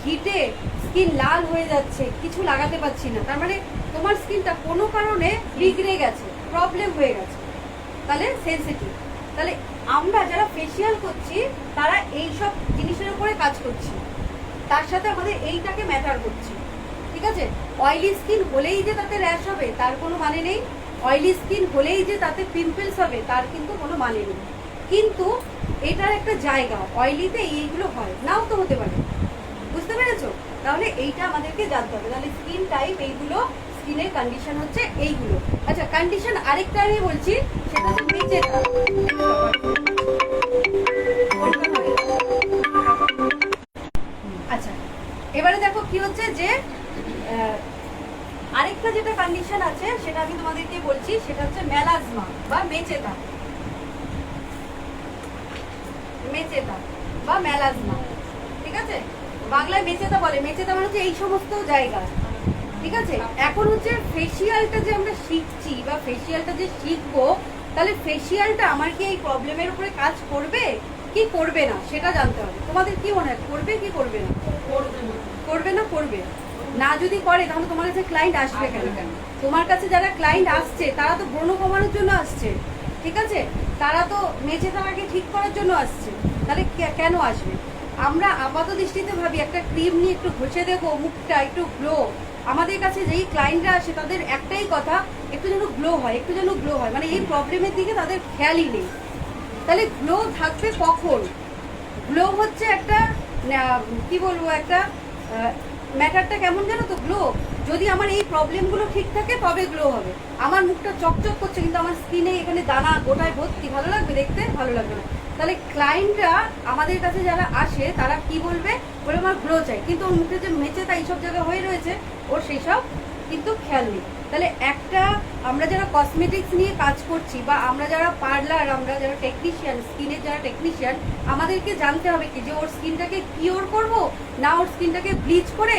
হিটে স্কিন লাল হয়ে যাচ্ছে, কিছু লাগাতে পারছি না। তার মানে তোমার স্কিনটা কোনো কারণে বিগড়ে গেছে, প্রবলেম হয়ে গেছে, তাহলে সেনসিটিভ। তাহলে আমরা যারা ফেসিয়াল করছি তারা এই সব জিনিসের উপরে কাজ করছি, তার সাথে আমাদের এইটাকে ম্যাটার করছি, ঠিক আছে? অয়েলি স্কিন হলেই যে তাতে র্যাশ হবে তার কোনো মানে নেই, অয়েলি স্কিন হলেই যে তাতে পিম্পলস হবে তার কিন্তু কোনো মানে নেই। কিন্তু এটার একটা জায়গা, অয়েলিতে এইগুলো হয়, নাও তো হতে পারে, বুঝতে পেরেছো? তাহলে এইটা আমাদেরকে জানতে হবে। তাহলে স্কিন টাইপ এইগুলো, স্কিনের কন্ডিশন হচ্ছে এইগুলো। আচ্ছা, কন্ডিশন আরেকটা আমি বলছি, সেটা হচ্ছে মেচেতা। আচ্ছা, এবারে দেখো কি হচ্ছে যে আরেকটা যেটা কন্ডিশন আছে সেটা আমি তোমাদেরকে বলছি, সেটা হচ্ছে মেলাজমা বা মেচেতা। মেচেতা বা মেলাজমা, ঠিক আছে? বাংলায় মেচেতা বলে, মেচেতা মানে হচ্ছে এই সমস্ত জায়গা, ঠিক আছে? এখন হচ্ছে ফেসিয়ালটা যে আমরা শিখছি বা ফেসিয়ালটা যে শিখবো, তাহলে ফেসিয়ালটা আমার কি এই প্রবলেমের উপরে কাজ করবে কি করবে না সেটা জানতে হবে। তোমাদের কি মনে হয়, করবে কি করবে না? করবে না, করবে না। যদি করে তাহলে তোমার কাছে ক্লায়েন্ট আসবে কেন? তোমার কাছে যারা ক্লায়েন্ট আসছে তারা তো ব্রণ কমানোর জন্য আসছে, ঠিক আছে? তারা তো মেচেতাটাকে ঠিক করার জন্য আসছে, তাহলে কেন আসবে? আমরা আপাত দৃষ্টিতে ভাবি একটা ক্রিম নিয়ে একটু ঘষে দেবো মুখটা, একটু গ্লো। আমাদের কাছে যেই ক্লায়েন্টরা আসে তাদের একটাই কথা, একটু যেন গ্লো হয়, একটু যেন গ্লো হয়, মানে এই প্রবলেমের দিকে তাদের খেয়ালই নেই। তাহলে গ্লো থাকবে কখন? গ্লো হচ্ছে একটা কি বলবো, একটা ম্যাটারটা কেমন জানো তো? গ্লো যদি আমার এই প্রবলেমগুলো ঠিক থাকে তবে গ্লো হবে। আমার মুখটা চকচক করছে কিন্তু আমার স্কিনে এখানে দানা গোটায় ভর্তি, ভালো লাগবে দেখতে? ভালো লাগবে না। তাহলে ক্লায়েন্টরা আমাদের কাছে যারা আসে তারা কি বলবে, বলে আমার গ্লো চাই, কিন্তু ওর মুখে যে মেচেতা এইসব জায়গায় হয়ে রয়েছে ওর সেই সব কিন্তু খেয়াল নেই। তাহলে একটা আমরা যারা কসমেটিক্স নিয়ে কাজ করছি বা আমরা যারা পার্লার, আমরা যারা টেকনিশিয়ান, স্কিনের যারা টেকনিশিয়ান, আমাদেরকে জানতে হবে কি যে ওর স্কিনটাকে কিওর করব না ওর স্কিনটাকে ব্লিচ করে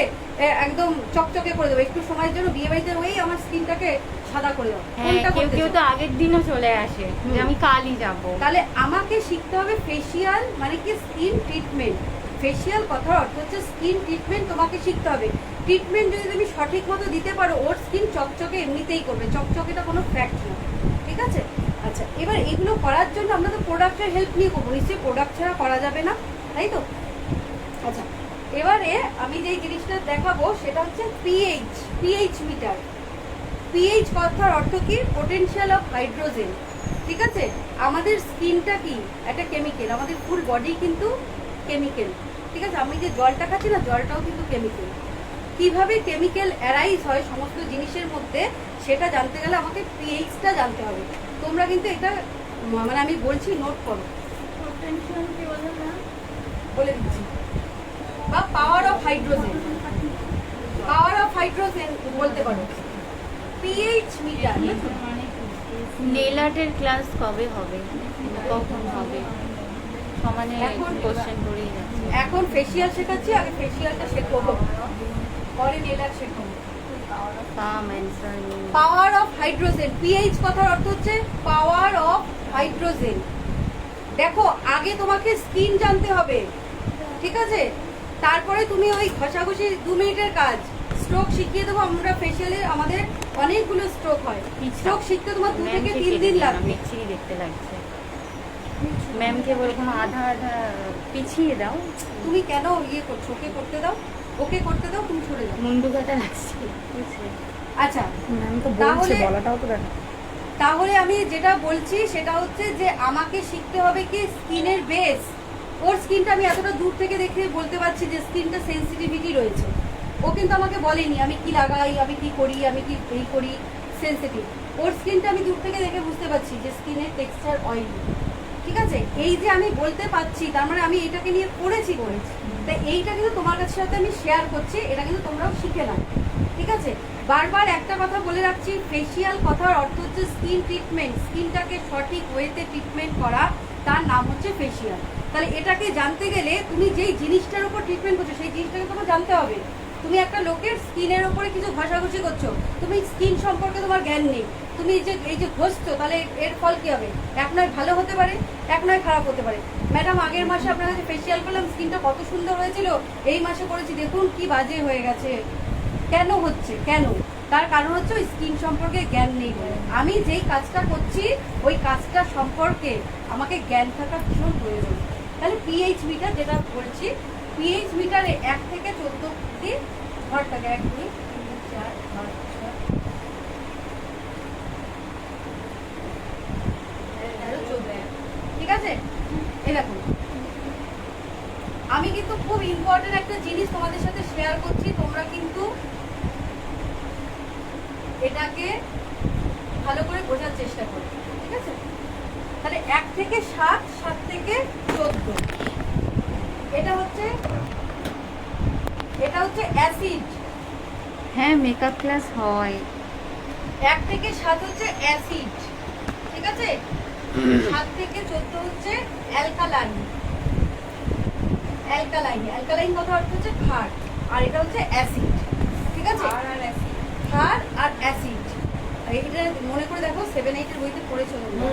একদম চকচকে করে দেবো, একটু সময়ের জন্য বিয়ে বাড়িতে ওই আমার স্কিনটাকে সাদা করে দেবো, কোনটা কেউ করতে কেউ চাও? তো আগের দিনও চলে আসে যে আমি কালই যাব। তাহলে আমাকে শিখতে হবে ফেসিয়াল মানে কি স্কিন ট্রিটমেন্ট। ফেসিয়াল কথার অর্থ হচ্ছে স্কিন ট্রিটমেন্ট, তোমাকে শিখতে হবে। ট্রিটমেন্ট যদি তুমি সঠিক মতো দিতে পারো ওর স্কিন চকচকে এমনিতেই করবে, চকচকেটা কোনো ফ্যাক্ট না, ঠিক আছে? আচ্ছা, এবার এগুলো করার জন্য আমরা তো প্রোডাক্টের হেল্প নিয়ে করবো, নিশ্চয়ই প্রোডাক্ট ছাড়া করা যাবে না, তাই তো? আচ্ছা, এবারে আমি যেই জিনিসটা দেখাবো সেটা হচ্ছে পিএইচ মিটার। পিএইচ কথার অর্থ কি? পোটেনশিয়াল অফ হাইড্রোজেন, ঠিক আছে? আমাদের স্কিনটা কি একটা কেমিক্যাল, আমাদের ফুল বডি কিন্তু কেমিক্যাল, ঠিক আছে? আমি যে জলটা খাচ্ছি না, জলটাও কিন্তু কেমিক্যাল। কিভাবে কেমিক্যাল অ্যারাইজ হয় সমস্ত জিনিসের মধ্যে সেটা জানতে গেলে আমাকে পিএইচটা জানতে হবে। তোমরা কিন্তু এটা মানে আমি বলছি নোট করো, বলে দিচ্ছি। বা power of hydrogen, power of hydrogen বলতে পারো। PH metre. নেল আর্টের ক্লাস কবে হবে, কখন হবে? সমানে এখন- কোশ্চেন করেই যাচ্ছে। এখন ফেসিয়াল শেখাচ্ছি, আগে ফেসিয়ালটা শেখো, পরে নেল আর্ট শেখো। পাওয়ার অফ হাইড্রোজেন, পিএইচ কথার অর্থ হচ্ছে পাওয়ার অফ হাইড্রোজেন। দেখো, আগে তোমাকে স্কিন জানতে হবে, ঠিক আছে? তারপরে তুমি ওই ঘষাঘষি 2 মিনিটের কাজ, স্ট্রোক শিখিয়ে দেবো আমরা। ফেশিয়ালে আমাদের অনেকগুলো স্ট্রোক হয়, স্ট্রোক শিখতে তোমার 2 থেকে 3 দিন লাগবে। মিক্সি দেখতে লাগছে, ম্যামকে বলবো আধা আধা পিছিয়ে দাও, তুমি কেন ইয়ে করছো? ওকে করতে দাও, ওকে করতে দাও, তুমি সরে যাও। মুন্ডু কাটা লাগছে বুঝলে? আচ্ছা ম্যাম তো বলছে, তাহলে- বলাটাও তো দেখা। তাহলে আমি যেটা বলছি সেটা হচ্ছে যে আমাকে শিখতে হবে কি স্কিনের বেস। ওর স্কিনটা আমি এতটা দূর থেকে দেখে বলতে পারছি যে স্কিনটা সেন্সিটিভিটি রয়েছে। ও কিন্তু আমাকে বলেনি আমি কি লাগাই, আমি কি করি, আমি কি এই করি, সেন্সিটিভ। ওর স্কিনটা আমি দূর থেকে দেখে বুঝতে পারছি যে স্কিনের টেক্সচার অয়েলি। ঠিক আছে, এই যে আমি বলতে পারছি তার মানে আমি এটাকে নিয়ে করেছি। তাই এইটা কিন্তু তোমার কাছে সাথে আমি শেয়ার করছি, এটা কিন্তু তোমরাও শিখে নাও। ঠিক আছে, বারবার একটা কথা বলে রাখছি, ফেসিয়াল কথার অর্থ হচ্ছে স্কিন ট্রিটমেন্ট। স্কিনটাকে সঠিক ওয়েতে ট্রিটমেন্ট করা, তার নাম হচ্ছে ফেসিয়াল। তাহলে এটাকে জানতে গেলে তুমি যেই জিনিসটার উপর ট্রিটমেন্ট করছো সেই জিনিসটাকে তোমার জানতে হবে। তুমি একটা লোকের স্কিনের উপরে কিছু ঘষাঘষি করছো, তুমি স্কিন সম্পর্কে তোমার জ্ঞান নেই, তুমি এই যে ঘষছো, তাহলে এর ফল কি হবে? এক নয় ভালো হতে পারে, এক নয় খারাপ হতে পারে। ম্যাডাম আগের মাসে আপনার কাছে ফেসিয়াল করলাম, স্কিনটা কত সুন্দর হয়েছিল, এই মাসে করেছি দেখুন কি বাজে হয়ে গেছে। কেন হচ্ছে? কেন? তার কারণ হচ্ছে ওই স্কিন সম্পর্কে জ্ঞান নেই বলে। আমি যেই কাজটা করছি ওই কাজটা সম্পর্কে আমাকে জ্ঞান থাকা ভীষণ প্রয়োজন। তাহলে পিএইচ মিটার যেটা বলছি, পিএইচ মিটারে 1 থেকে 14 অব্দি ঘর থাকে, 1 2 3 4 5 6 14। ঠিক আছে, এরকম। আমি কিন্তু খুব ইম্পর্টেন্ট একটা জিনিস তোমাদের সাথে শেয়ার করছি, তোমরা কিন্তু এটাকে ভালো করে বোঝার চেষ্টা করো। ঠিক আছে, তাহলে 1 থেকে 7, 7 থেকে 14 এটা হচ্ছে অ্যাসিড। হ্যাঁ মেকআপ ক্লাস হয়। 1 থেকে 7 হচ্ছে অ্যাসিড। ঠিক আছে, 7 থেকে 14 হচ্ছে অ্যালকালাইন। অ্যালকালাইন কথা অর্থ হচ্ছে ক্ষার, আর এটা হচ্ছে অ্যাসিড। ঠিক আছে, ক্ষার আর অ্যাসিড। এটা মনে করে দেখো 7-8 এর বইতে পড়েছো তোমরা।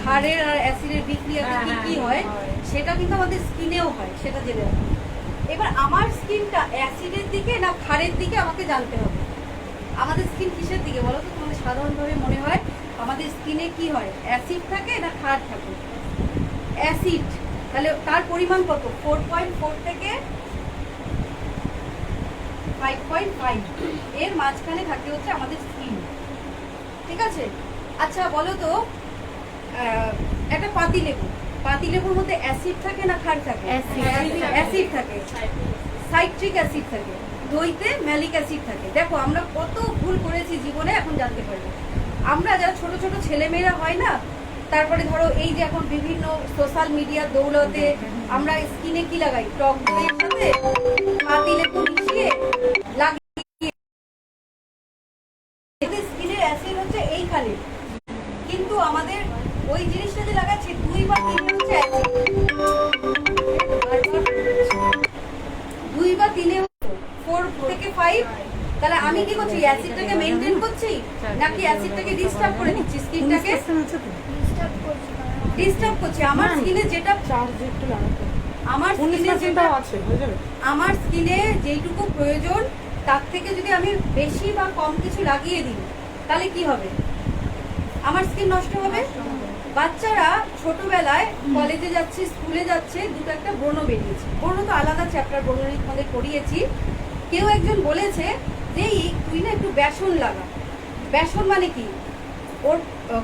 ক্ষারের আর অ্যাসিডের বিক্রিয়াতে কি কি হয় সেটা কিন্তু আমাদের স্কিনেও হয়, সেটা জেনে রাখো। এবার আমার স্কিনটা অ্যাসিডের দিকে না ক্ষারের দিকে আমাকে জানতে হবে। আমাদের স্কিন কিসের দিকে বলো তো? তোমাদের সাধারণভাবে মনে হয় আমাদের স্কিনে কি হয়, অ্যাসিড থাকে না ক্ষার থাকে? অ্যাসিড। তাহলে তার পরিমাণ কত? 4.4 থেকে 5.5 এর মাঝখানে থাকে হচ্ছে আমাদের স্কিন। ঠিক আছে, আচ্ছা বলো তো একটা পাতিলেবুর মধ্যে অ্যাসিড থাকে না ক্ষার থাকে? অ্যাসিড থাকে, সাইট্রিক অ্যাসিড থাকে। দইতে ম্যালিক অ্যাসিড থাকে। দেখো আমরা কত ভুল করেছি জীবনে, এখন জানতে পারবো। আমরা যারা ছোট ছোট ছেলেমেয়েরা হয় না, তারপরে ধরো এই যে এখন বিভিন্ন সোশ্যাল মিডিয়ার দৌলতে আমরা স্কিনে কি লাগাই, টক দইয়ের সাথে পাতিলেবু মিশিয়ে লাগিয়ে, স্কিনের অ্যাসিড হচ্ছে এইখানে, কিন্তু আমাদের ওই জিনিসটা যে লাগাচ্ছি 2 বা 3 হচ্ছে অ্যাসিড, 2 বা 3 4 থেকে 5। তাহলে আমি কি করছি, অ্যাসিডটাকে মেইনটেইন করছি নাকি অ্যাসিডটাকে ডিস্টার্ব করে দিচ্ছি? স্কিনটাকে ডিস্টার্ব করছি। আমার স্কিনে যেটা আমার স্কিনে যেইটুকু প্রয়োজন তার থেকে যদি আমি বেশি বা কম কিছু লাগিয়ে দিই তাহলে কি হবে? আমার স্কিন নষ্ট হবে। বাচ্চারা ছোটবেলায় কলেজে যাচ্ছে, স্কুলে যাচ্ছে, দুটো একটা ব্রণ বেরিয়েছে। ব্রণ তো আলাদা চ্যাপ্টার, ব্রণ তোমাদের পড়িয়েছি। কেউ একজন বলেছে যে তুই না একটু বেসন লাগা। বেসন মানে কি? ওর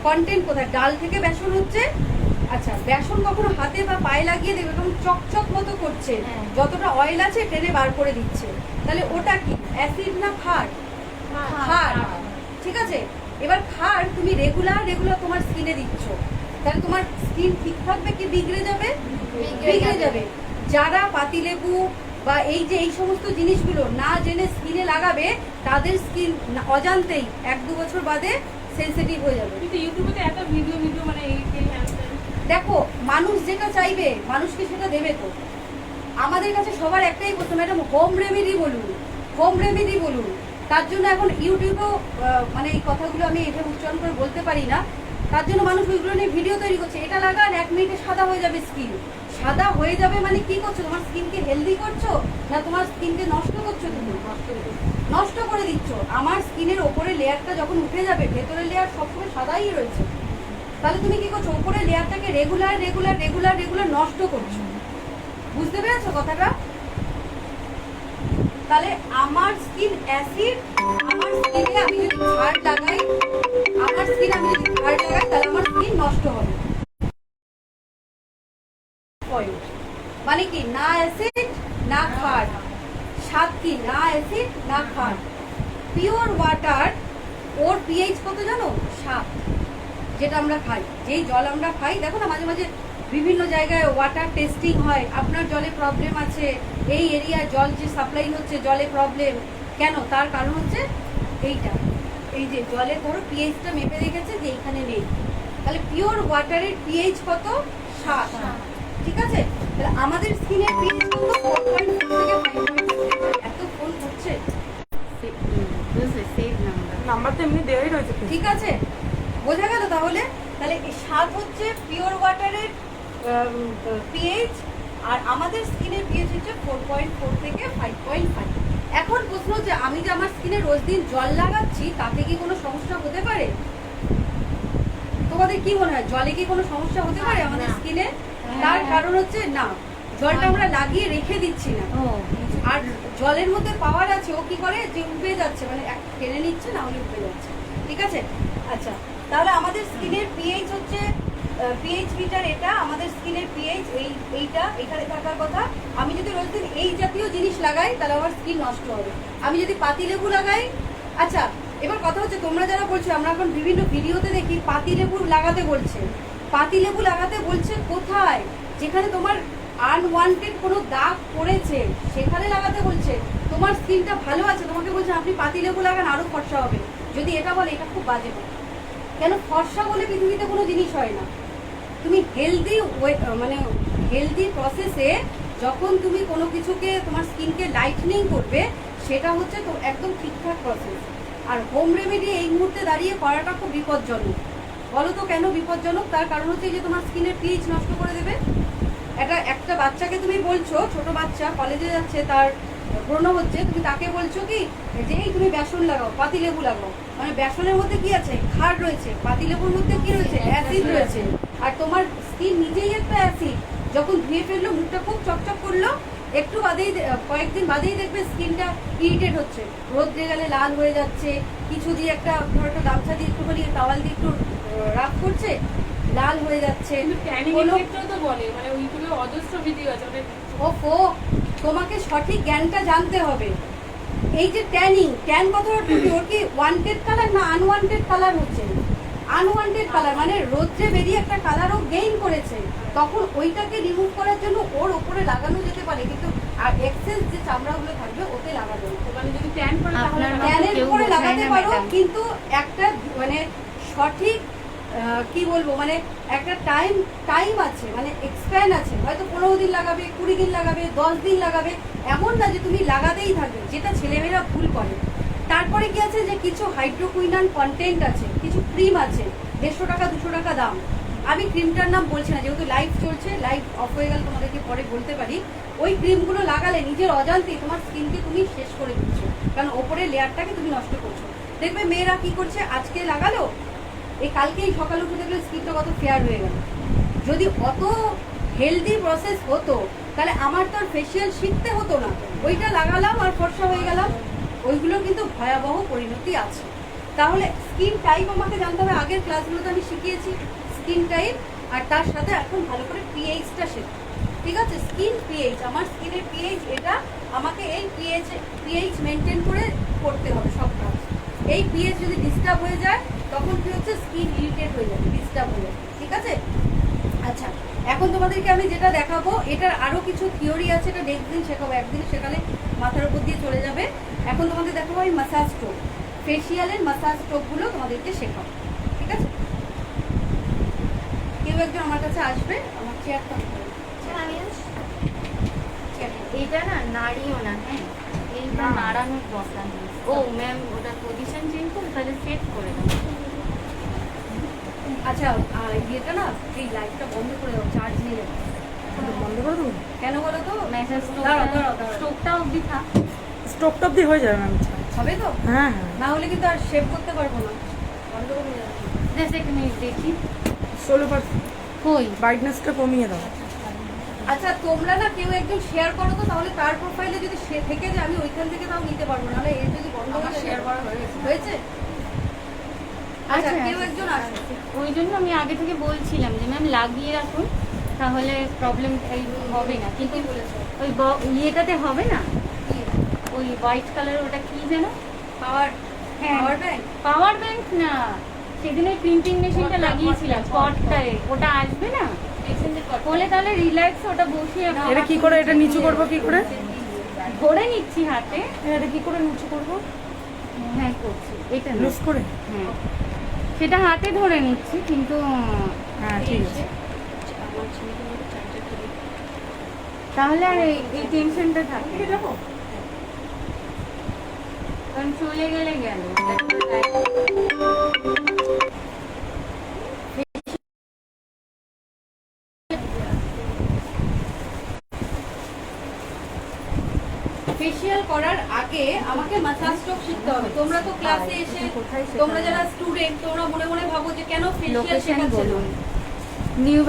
কন্টেন্ট কোথায়? ডাল থেকে বেসন হচ্ছে। আচ্ছা, বেসন কখনো হাতে বা পায়ে লাগিয়ে দেবে তখন চকচক মতো করছে, যতটা অয়েল আছে টেনে বার করে দিচ্ছে। তাহলে ওটা কি, অ্যাসিড না ক্ষার? ক্ষার। ঠিক আছে, এবার ক্ষার তুমি রেগুলার তোমার স্কিনে দিচ্ছ, তাহলে তোমার স্কিন ঠিক থাকবে কি বিগড়ে যাবে? বিগড়ে যাবে। যারা পাতিলেবু বা এই যে এই সমস্ত জিনিসগুলো না জেনে স্কিনে লাগাবে তাদের স্কিন অজান্তেই 1-2 বছর বাদে সেনসিটিভ হয়ে যাবে। কিন্তু ইউটিউবে তো এত ভিডিও মানে এই দেখো মানুষ যেটা চাইবে মানুষকে সেটা দেবে তো। আমাদের কাছে সবার একটাই প্রশ্ন, ম্যাডাম হোম রেমেডি বলুন। তার জন্য এখন ইউটিউবেও মানে এই কথাগুলো আমি এভাবে উচ্চারণ করে বলতে পারি না। তার জন্য মানুষ ওইগুলো নিয়ে ভিডিও তৈরি করছে। এটা লাগান 1 মিনিটে সাদা হয়ে যাবে স্কিন। সাদা হয়ে যাবে মানে কি করছো? তোমার স্কিনকে হেলদি করছো না তোমার স্কিনকে নষ্ট করছো? তুমি নষ্ট করে দিচ্ছ। আমার স্কিনের ওপরে লেয়ারটা যখন উঠে যাবে, ভেতরের লেয়ার সবসময় সাদাই রয়েছে, তাহলে তুমি কি করছো? ওপরে লেয়ারটাকে রেগুলার রেগুলার রেগুলার রেগুলার নষ্ট করছো। বুঝতে পেরেছো কথাটা? তাহলে আমার স্কিন অ্যাসিড, আমার স্কিনে আমি যদি ঝাড় লাগাই, আমার স্কিন আমি যদি ঝাড় লাগাই তাহলে আমার স্কিন নষ্ট হবে। মানে কি? না অ্যাসিড না ক্ষার। স্বাদ কি? না অ্যাসিড না ক্ষার। পিওর ওয়াটার, ওর পিএইচ কত জানো? 7। যেটা আমরা খাই, যেই জল আমরা খাই, দেখো না মাঝে মাঝে বিভিন্ন জায়গায় ওয়াটার টেস্টিং হয়। আপনার জলে প্রবলেম আছে, এই এরিয়া জল যে সাপ্লাই হচ্ছে জলে প্রবলেম, কেন? তার কারণ হচ্ছে এইটা, এই যে জলে ধরো পিএইচটা মেপে রেখেছে যে এইখানে নেই। তাহলে পিওর ওয়াটারের পিএইচ কত? 7। ঠিক আছে? তাহলে আমাদের স্কিনের পিএইচ কত? 4.4 থেকে 5.6। এত ফোন হচ্ছে, সেভ নাম্বার। নাম্বার তো এমনি দেওয়াই রয়েছে। ঠিক আছে? বোঝা গেল তাহলে? তাহলে এই 7 হচ্ছে পিওর ওয়াটারের পিএইচ, আর আমাদের স্কিনের পিএইচ হচ্ছে 4.4 থেকে 5.5। এখন প্রশ্ন হচ্ছে, আমি যে আমার স্কিনে রোজ দিন জল লাগাচ্ছি তাতে কি কোনো সমস্যা হতে পারে? তোমাদের কি মনে হয়, জলে কি কোনো সমস্যা হতে পারে আমাদের স্কিনে? তার কারণ হচ্ছে না, জলটা আমরা লাগিয়ে রেখে দিচ্ছি না। আর জলের মধ্যে পাওয়ার আছে, ও কি করে যে উবে যাচ্ছে, মানে টেনে নিচ্ছে, না হলে উবে যাচ্ছে। ঠিক আছে? আচ্ছা, তাহলে আমাদের স্কিনের পিএইচ হচ্ছে পিএইচ মিটার, এটা আমাদের স্কিনের পিএইচ এইটা এখানে থাকার কথা। আমি যদি রোজ দিন এই জাতীয় জিনিস লাগাই তাহলে আমার স্কিন নষ্ট হবে। আমি যদি পাতিলেবু লাগাই, আচ্ছা এবার কথা হচ্ছে, তোমরা যারা বলছো, আমরা এখন বিভিন্ন ভিডিওতে দেখি পাতিলেবু লাগাতে বলছে। পাতিলেবু লাগাতে বলছে কোথায়? যেখানে তোমার আনওয়ান্টেড কোনো দাগ পড়েছে সেখানে লাগাতে বলছে। তোমার স্কিনটা ভালো আছে, তোমাকে বলছে আপনি পাতিলেবু লাগান আরো ফর্সা হবে। যদি এটা বলে, এটা খুব বাজে কথা। কেন? ফর্সা বলে পৃথিবীতে কোনো জিনিস হয় না। তুমি হেলদি মানে হেলদি প্রসেসে যখন তুমি কোনো কিছুকে, তোমার স্কিনকে লাইটনিং করবে, সেটা হচ্ছে তো একদম ঠিকঠাক প্রসেস। আর হোম রেমেডি এই মুহূর্তে দাঁড়িয়ে করাটা খুব বিপজ্জনক। বলো তো কেন বিপজ্জনক? তার কারণ হচ্ছে যে তোমার স্কিনের পিএইচ নষ্ট করে দেবে। একটা বাচ্চাকে তুমি বলছো, ছোট বাচ্চা কলেজে যাচ্ছে, তার ব্রণ হচ্ছে, তুমি তাকে বলছো কি যে এই তুমি বেসন লাগাও, পাতিলেবু লাগাও। মানে বেসনের মধ্যে কি আছে? ক্ষার রয়েছে। পাতিলেবুর মধ্যে কি রয়েছে? অ্যাসিড রয়েছে। আর তোমার স্কিন নিজেই একটা অ্যাসিড। যখন ধুয়ে ফেললো, মুখটা খুব চকচক করলো, একটু বাদেই, কয়েকদিন বাদেই দেখবে স্কিনটা ইরিটেট হচ্ছে, রোদ্রে গেলে লাল হয়ে যাচ্ছে, কিছু দিয়ে একটা ধরো একটা গামছা দিয়ে একটুখানি টাওয়াল দিয়ে একটু রাফ করছে, লাল হয়ে যাচ্ছে। ট্যানিং এর ক্ষেত্রেও তো বলে, মানে ইউটিউবে অজস্র ভিডিও আছে, মানে ওফো, তোমাকে সঠিক জ্ঞানটা জানতে হবে। এই যে ট্যান কথাটা ওর কি ওয়ান্টেড কালার না আনওয়ান্টেড কালার হচ্ছে? আনওয়ান্টেড কালার মানে রোদ্রে বেরিয়ে একটা কালারও গেইন করেছে, তখন ওইটাকে রিমুভ করার জন্য ওর ওপরে লাগানো যেতে পারে, কিন্তু আর এক্সেস যে চামড়াগুলো থাকবে ওতে লাগানো না। মানে যদি ট্যান করে তাহলে আপনার ট্যানের কেউ উপরে বোঝায় লাগাতে না, পারো, ম্যাডাম। কিন্তু একটা মানে সঠিক কি বলবো, মানে একটা টাইম আছে, মানে এক্সপ্যান আছে। হয়তো 15 দিন লাগাবে, 20 দিন লাগাবে, 10 দিন লাগাবে, এমন না যে তুমি লাগাতেই থাকবে, যেটা ছেলেমেয়েরা ভুল করে। তারপরে কি আছে যে কিছু হাইড্রোকুইনান কন্টেন্ট আছে, কিছু ক্রিম আছে, 150 টাকা 200 টাকা দাম। আমি ক্রিমটার নাম বলছি না, যেহেতু লাইভ চলছে, লাইভ অফ হয়ে গেলে তোমাদেরকে পরে বলতে পারি। ওই ক্রিমগুলো লাগালে নিজের অজান্তেই তোমার স্কিনকে তুমি শেষ করে দিচ্ছ, কারণ ওপরের লেয়ারটাকে তুমি নষ্ট করছো। দেখবে মেয়েরা কি করছে, আজকে লাগালো, এই কালকেই সকালে উঠে দেখলে স্কিনটা কত ফেয়ার হয়ে গেল। যদি অত হেলদি প্রসেস হতো তাহলে আমার তো আর ফেসিয়াল শিখতে হতো না, ওইটা লাগালাম আর ফর্সা হয়ে গেলাম। ওইগুলো কিন্তু ভয়াবহ পরিণতি আছে। তাহলে স্কিন টাইপ আমাকে জানতে হবে। আগের ক্লাসগুলোতে আমি শিখিয়েছি স্কিন টাইপ, আর তার সাথে এখন ভালো করে পিএইচটা শেখা। ঠিক আছে? স্কিন পিএইচ, আমার স্কিনের পিএইচ এটা, আমাকে এই পিএইচ মেনটেন করে করতে হবে সব কাজ। এই পিএইচ যদি ডিস্টার্ব হয়ে যায় তখন কি হচ্ছে, স্কিন ইরিটেট হয়ে যাবে, ডিস্টার্ব হয়ে যাবে। ঠিক আছে? আচ্ছা, এখন তোমাদেরকে আমি যেটা দেখাবো, এটার আরো কিছু থিওরি আছে, এটা নেক্সট দিন শেখাবো, একদিন শেখালে মাথার উপর দিয়ে চলে যাবে। এখন তোমাদের দেখাবো এই মাসাজ স্ট্রোক, ফেসিয়ালের মাসাজ স্ট্রোকগুলো তোমাদেরকে শেখাবো। ঠিক আছে? কেউ একজন আমার কাছে আসবে, আমার চেয়ারটা এটা না নাড়িও না, হ্যাঁ, এইটা নাড়ানোর দরকার নেই। ও ম্যাম, ওটা পজিশন চেঞ্জ করে তাহলে সেট করে দাও। আচ্ছা ইয়েটা না, এই লাইটটা বন্ধ করে দাও, চার্জ নিয়ে যাবে। বন্ধ করে দেবো? কেন বলো তো? ম্যাসাজ দাঁড়াও, দাঁড়াও, দাঁড়াও। স্টোভটা অবধি থাক। স্টোভটা অব্দি হয়ে যাবে ম্যাম। হবে তো? হ্যাঁ হ্যাঁ, না হলে কিন্তু আর শেভ করতে পারবো না। বন্ধ করে নিয়ে যাবে। জাস্ট এক মিনিট দেখি 16% কই। ব্রাইটনেসটা কমিয়ে দাও। আচ্ছা তোমরা না কেউ একজন শেয়ার করো তো, তাহলে তার প্রোফাইলে যদি সে থেকে যায় আমি ওইখান থেকে তাও নিতে পারবো, নাহলে এর যদি বন্ধ আমার হয়ে শেয়ার যায়। করা হয়ে গেছে। হয়েছে? আচ্ছা আচ্ছা, কেউ একজন আসো। ওই জন্য আমি আগে থেকে বলছিলাম যে ম্যাম লাগিয়ে রাখুন, তাহলে প্রবলেম হবে না। কিন্তু কি বলেছো? ওই ইয়েটাতে হবে না, ওই হোয়াইট কালার, ওটা কি যেন? পাওয়ার হ্যাঁ, পাওয়ার ব্যাংক। পাওয়ার ব্যাংক না, সেদিন ওই প্রিন্টিং মেশিনটা লাগিয়েছিলাম পটটায়, ওটা আসবে না বলে, তাহলে রিল্যাক্স ওটা বসিয়ে এটা কি করে, এটা নিচু করবো কি করে? ধরে নিচ্ছি হাতে। এটা কি করে নিচু করবো? হ্যাঁ করছি, এটা না। লুজ করে? হ্যাঁ, সেটা হাতে ধরে নিচ্ছি, কিন্তু হ্যাঁ ঠিক আছে। তাহলে আর এই টেনশনটা থাকে না। যাবো? কারণ চলে গেলে গেল। ফেসিয়াল করার আগে আমাকে মাসাজ স্ট্রোক শিখতে হবে। তোমরা তো ক্লাসে এসে, তোমরা যারা স্টুডেন্ট, তোমরা মনে মনে ভাবো যে কেন ফেসিয়াল লোকেশন শেখাচ্ছে না? বলুন। নিউ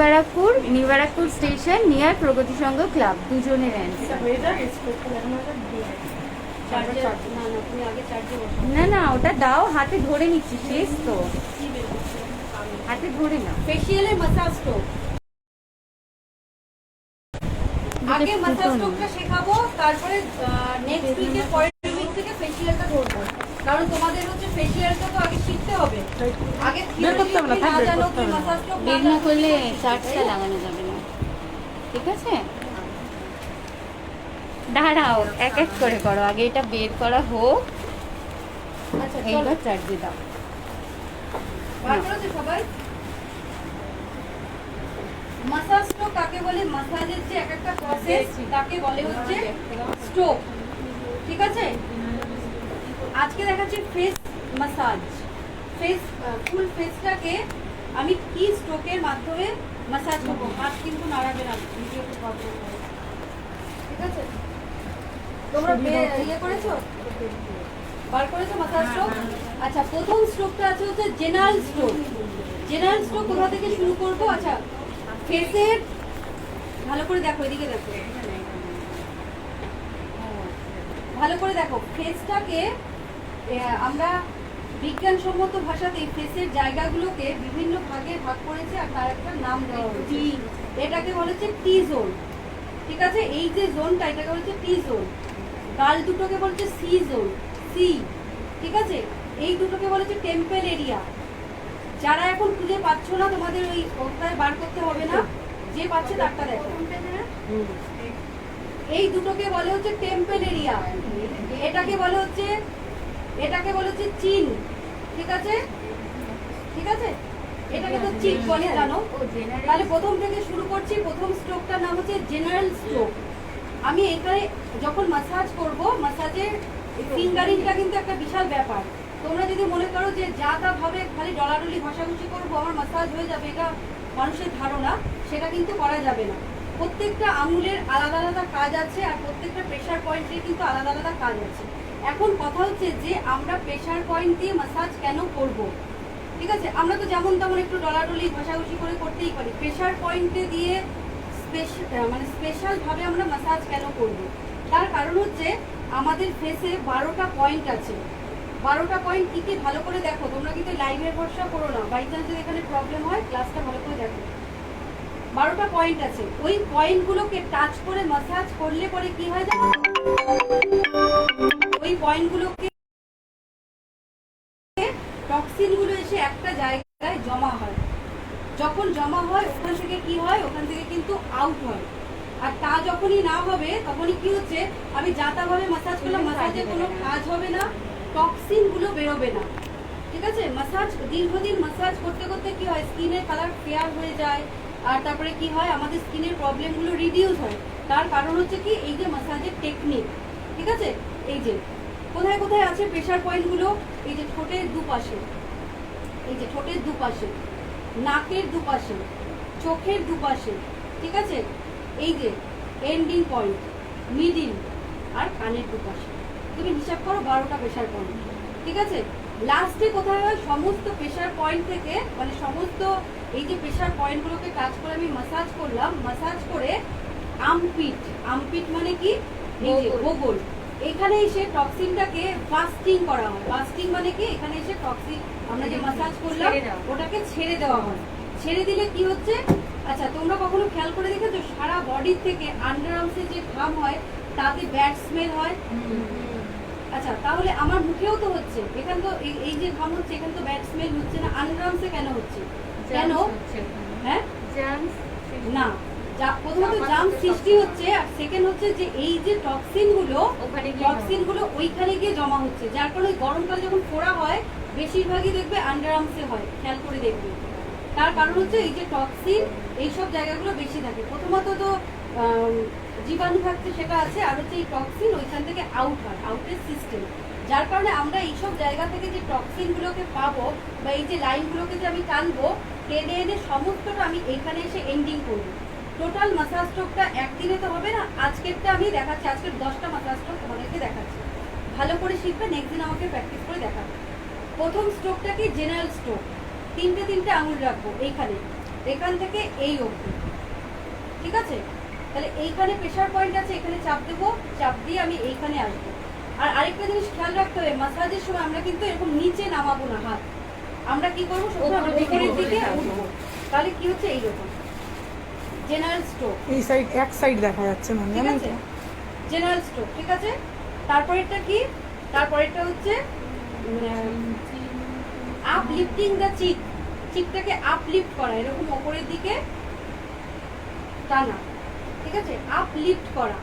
ব্যারাকপুর স্টেশন নিয়ার প্রগতি সংঘ ক্লাব, দুজনের অ্যান্সার। হয়ে যাবে স্টোভটা লাগানো দিয়ে। চার্জার না না, তুমি আগে চার্জে বসো। না না, ওটা দাও, হাতে ধরে নিচ্ছি, শেষ তো, হাতে ধরে না। ফেসিয়ালের মাসাজ স্ট্রোক আগে মাসাজ স্ট্রোকটা শেখাবো, তারপরে নেক্সট উইকের পরের উইক থেকে ফেসিয়ালটা ধরবো। কারণ তোমাদের হচ্ছে ফেসিয়ালটা তো আগে শিখতে হবে। আগে বের করতে হবে না, থাক, না বের জানো করতে কি হবে না। মাসাজ স্ট্রোক বের না করলে চার্জটা লাগানো যাবে না, ঠিক আছে? দাঁড়াও, এক এক করে করো, আগে এটা বের করা হোক, আচ্ছা চলো, এইবার চার্জে দাও। বার করেছো সবাই? মাসাজ স্ট্রোক কাকে বলে? মাসাজের যে এক একটা প্রসেস তাকে বলে হচ্ছে স্ট্রোক, ঠিক আছে? আজকে দেখাচ্ছি ফেস মাসাজ। ফেস ফুল ফেসটাকে আমি কি স্ট্রোকের মাধ্যমে মাসাজ করবো। হাত কিন্তু নাড়াবে না, ভিডিওতে প্রবলেম হয়, ঠিক আছে? তোমরা ইয়ে করেছো, বার করেছো মাসাজ স্ট্রোক? আচ্ছা প্রথম স্ট্রোকটা আছে হচ্ছে জেনারেল স্ট্রোক। জেনারেল স্ট্রোক কোথা থেকে শুরু করবো? আচ্ছা ফেসের, ভালো করে দেখো, এদিকে দেখো, ভালো করে দেখো। ফেসটাকে আমরা বিজ্ঞানসম্মত ভাষাতে ফেসের জায়গাগুলোকে বিভিন্ন ভাগে ভাগ করেছে আর তার একটা নাম দেওয়া হয়েছে। এটাকে বলা হচ্ছে টি জোন, ঠিক আছে? এই যে জোনটা, এটাকে বলা হচ্ছে টি জোন। গাল দুটোকে বলা হচ্ছে সি জোন, সি, ঠিক আছে? এই দুটোকে বলা হচ্ছে টেম্পল এরিয়া। যারা এখন খুঁজে পাচ্ছ না, তোমাদের ওই ওটায় বার করতে হবে না, যে পাচ্ছে তারটা দেখো। এই দুটোকে বলে হচ্ছে টেম্পল এরিয়া, এটাকে বলে হচ্ছে চিন, ঠিক আছে? ঠিক আছে, এটাকে তো চিন বলে, জানো? তাহলে প্রথম থেকে শুরু করছি। প্রথম স্ট্রোকটার নাম হচ্ছে জেনারেল স্ট্রোক। আমি এখানে যখন মাসাজ করব, মাসাজের ফিঙ্গারিংটা কিন্তু একটা বিশাল ব্যাপার। তোমরা যদি মনে করো যে যা তা ভাবে খালি ডলাডলি ঘষাঘষি করবো আমার মাসাজ হয়ে যাবে, এটা মানুষের ধারণা, সেটা কিন্তু করা যাবে না। প্রত্যেকটা আঙুলের আলাদা আলাদা কাজ আছে, আর প্রত্যেকটা প্রেশার পয়েন্টের কিন্তু আলাদা আলাদা কাজ আছে। এখন কথা হচ্ছে যে আমরা প্রেশার পয়েন্ট দিয়ে মাসাজ কেন করব, ঠিক আছে? আমরা তো যেমন তেমন একটু ডলাডলি ঘষাঘষি করে করতেই পারি। প্রেশার পয়েন্টে দিয়ে স্পেশাল ভাবে আমরা মাসাজ কেন করব? তার কারণ হচ্ছে আমাদের ফেসে 12টা পয়েন্ট আছে। 12টা পয়েন্ট কি কি ভালো করে দেখো। তোমরা কিন্তু লাইভের ভরসা করো না, বাই চান্স যদি এখানে প্রবলেম হয় ক্লাসটা ভালো করে দেখো। 12টা পয়েন্ট আছে, ওই পয়েন্টগুলোকে টাচ করে মাসাজ করলে পরে কি হয় জানো? ওই পয়েন্টগুলোকে টক্সিনগুলো এসে একটা জায়গায় জমা হয়। যখন জমা হয় ওখান থেকে কি হয়? ওখান থেকে কিন্তু আউট হয়। আর তা যখনই না হবে তখনই কি হচ্ছে, আমি যাতাভাবে মাসাজ করলাম, মাসাজে কোনো কাজ হবে না, টক্সিনগুলো বেরোবে না, ঠিক আছে? মাসাজ দীর্ঘদিন মাসাজ করতে করতে কি হয়, স্কিনের কালার ফেয়ার হয়ে যায়, আর তারপরে কি হয়, আমাদের স্কিনের প্রবলেমগুলো রিডিউস হয়। তার কারণ হচ্ছে কি, এই যে মাসাজের টেকনিক, ঠিক আছে? এই যে কোথায় কোথায় আছে প্রেশার পয়েন্টগুলো, এই যে ঠোঁটের দুপাশে, এই যে ঠোঁটের দুপাশে, নাকের দুপাশে, চোখের দুপাশে, ঠিক আছে, এই যে এন্ডিং পয়েন্ট, মিডিল আর কানের দুপাশে। তুমি হিসাব করো 12টা প্রেশার পয়েন্ট, ঠিক আছে। লাস্টে কোথায় হয়, সমস্ত প্রেশার পয়েন্ট থেকে মানে সমস্ত এই যে প্রেশার পয়েন্টগুলোকে টাচ করে আমি মাসাজ করলাম, মাসাজ করে আমপিট, আমপিট মানে কি, এই যে বগল, এখানে এসে টক্সিনটাকে বাস্টিং করা হয়। বাস্টিং মানে কি, এখানে এসে টক্সিন আমরা যে মাসাজ করলাম ওটাকে ছেড়ে দেওয়া হয়। ছেড়ে দিলে কি হচ্ছে, আচ্ছা তোমরা কখনো খেয়াল করে দেখেছো সারা বডির থেকে আন্ডার আর্মসে যে ঘাম হয় তাতে ব্যাড স্মেল হয়? আচ্ছা তাহলে আমার মুখেও তো হচ্ছে, এখানে তো এই যে ঘাম হচ্ছে এখানে তো ব্যাড স্মেল হচ্ছে না, আন্ডার আর্মসে কেন হচ্ছে? কেন? হ্যাঁ না, প্রথমত জাম সৃষ্টি হচ্ছে, আর সেকেন্ড হচ্ছে যে এই যে টক্সিন গুলো ওইখানে গিয়ে জমা হচ্ছে, যার কারণে গরমকালে যখন ফোড়া হয় বেশিরভাগই দেখবে আন্ডার আর্মসে হয়, খেয়াল করে দেখবে। তার কারণ হচ্ছে এই যে টক্সিন এইসব জায়গাগুলো বেশি থাকে। প্রথমত তো জীবাণু থাকছে সেটা আছে, আর হচ্ছে এই টক্সিন ওইখান থেকে আউট হয়, আউটের সিস্টেম, যার কারণে আমরা এইসব জায়গা থেকে যে টক্সিনগুলোকে পাবো বা এই যে লাইনগুলোকে যে আমি টানবো, টেনে এনে সমস্তটা আমি এখানে এসে এন্ডিং করবো। টোটাল মাসাজ স্ট্রোকটা একদিনে তো হবে না, আজকেরটা আমি দেখাচ্ছি, আজকের 10টা মাসাজ স্ট্রোক তোমাদেরকে দেখাচ্ছি, ভালো করে শিখবে, নেক্সট দিন আমাকে প্র্যাকটিস করে দেখাবে। প্রথম স্ট্রোকটা কি, জেনারেল স্ট্রোক, তিনটে আঙুল রাখবো এইখানে, এখান থেকে এই অবধি, ঠিক আছে। তাহলে এইখানে প্রেশার পয়েন্ট আছে, এখানে চাপ দেবো, চাপ দিয়ে আমি এইখানে আসবো। আর আরেকটা জিনিস খেয়াল রাখতে হবে, মাসাজের সময় আমরা কিন্তু এরকম নিচে নামাবো না হাত, আমরা কি করবো উপরের দিকে উঠবো, তাহলে কি হচ্ছে এইরকম জেনারেল স্ট্রোক। এই সাইড এক সাইড দেখা যাচ্ছে মানে, ঠিক আছে, জেনারেল স্ট্রোক, ঠিক আছে। তারপরেরটা কি, তারপরেরটা হচ্ছে আপলিফটিং দ্য চিক, চিকটাকে আপলিফট করা, এরকম উপরের দিকে টানা, ঠিক আছে, আপলিফট করা।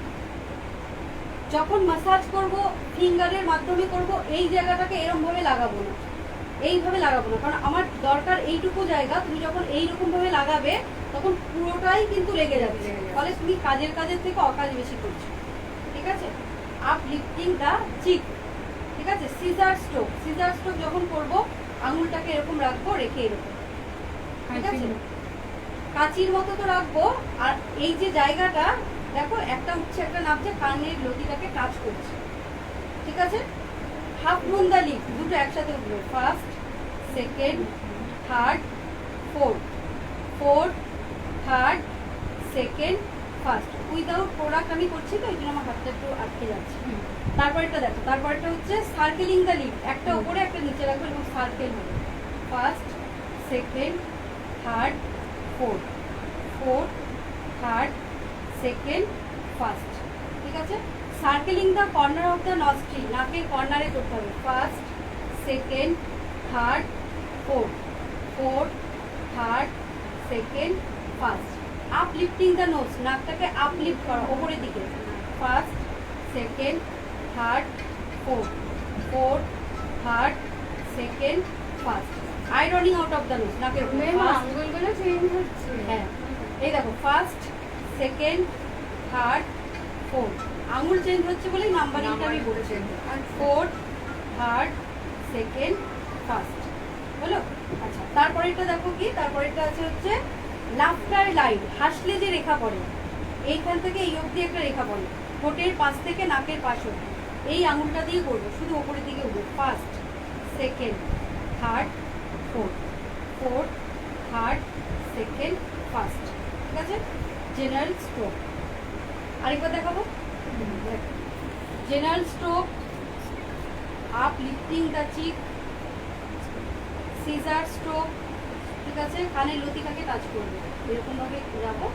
যখন মাসাজ করব ফিঙ্গারের মাধ্যমে করব, এই জায়গাটাকে এরকম ভাবে লাগাবো না, এইভাবে লাগাবো না, কারণ আমার দরকার এইটুকু জায়গা। তুমি যখন এইরকম ভাবে লাগাবে তখন পুরোটাই কিন্তু লেগে যাচ্ছে, ফলে তুমি কাজের থেকে অকাজ বেশি করছো, ঠিক আছে। আপলিফটিং দ্য চিক, ঠিক আছে। সিজার স্ট্রোক, সিজার স্ট্রোক যখন করব আঙুলটাকে এরকম রাখবো, রেখে এরকম, ঠিক আছে, কাঁচির মতো তো রাখবো। আর এই যে জায়গাটা দেখো একটা উঠছে একটা নামছে, কানের লতিটাকে টাচ করছে, ঠিক আছে। হাফ মুন দা লিপ, দুটো একসাথে উঠবে, first, second, third, fourth, fourth, third, second, first. Without product আমি করছি তো, ওই জন্য আমার হাতটা একটু আটকে যাচ্ছে। তারপরেরটা দেখো, তারপরেরটা হচ্ছে সার্কেলিং দা লিপ, একটা উপরে একটা নিচে রাখবো এবং সার্কেল হবে, first, second, third, fourth, fourth, third, second, first, ঠিক আছে। Circling the corner of the nostril, নাকের কর্নারে করতে হবে, first, second, third, fourth, fourth, third, second, first. Uplifting the nose, নাকটাকে আপলিফট করা উপরের দিকে, first, second, third, fourth, fourth, third, second, first. Ironing out of the nose, নাকের আঙ্গুলগুলো চেঞ্জ হচ্ছে। হ্যাঁ, এই দেখো ফার্স্ট, সেকেন্ড, থার্ড, ফোর্থ, আঙুল চেঞ্জ হচ্ছে বলেই নাম্বারিংটা আমি বলছি, ফোর্থ, থার্ড, সেকেন্ড, ফার্স্ট, হলো। আচ্ছা তারপরেরটা দেখো কি, তারপরেরটা আছে হচ্ছে লাফটার লাইন, হাসলে যে রেখা পড়ে, এইখান থেকে এই অবধি একটা রেখা পড়ে, ঠোঁটের পাশ থেকে নাকের পাশ অবধি, এই আঙুলটা দিয়ে করবো, শুধু ওপরের দিকে উঠবো, first, second, third, fourth, fourth, third, second, first, ঠিক আছে। জেনারেল স্ট্রোক আরেকবার দেখাবো, general stroke, uplifting the cheek, scissor stroke, ঠিক আছে। কানের লতিকাকে টাচ করবে, এরকম ভাবে যাবো,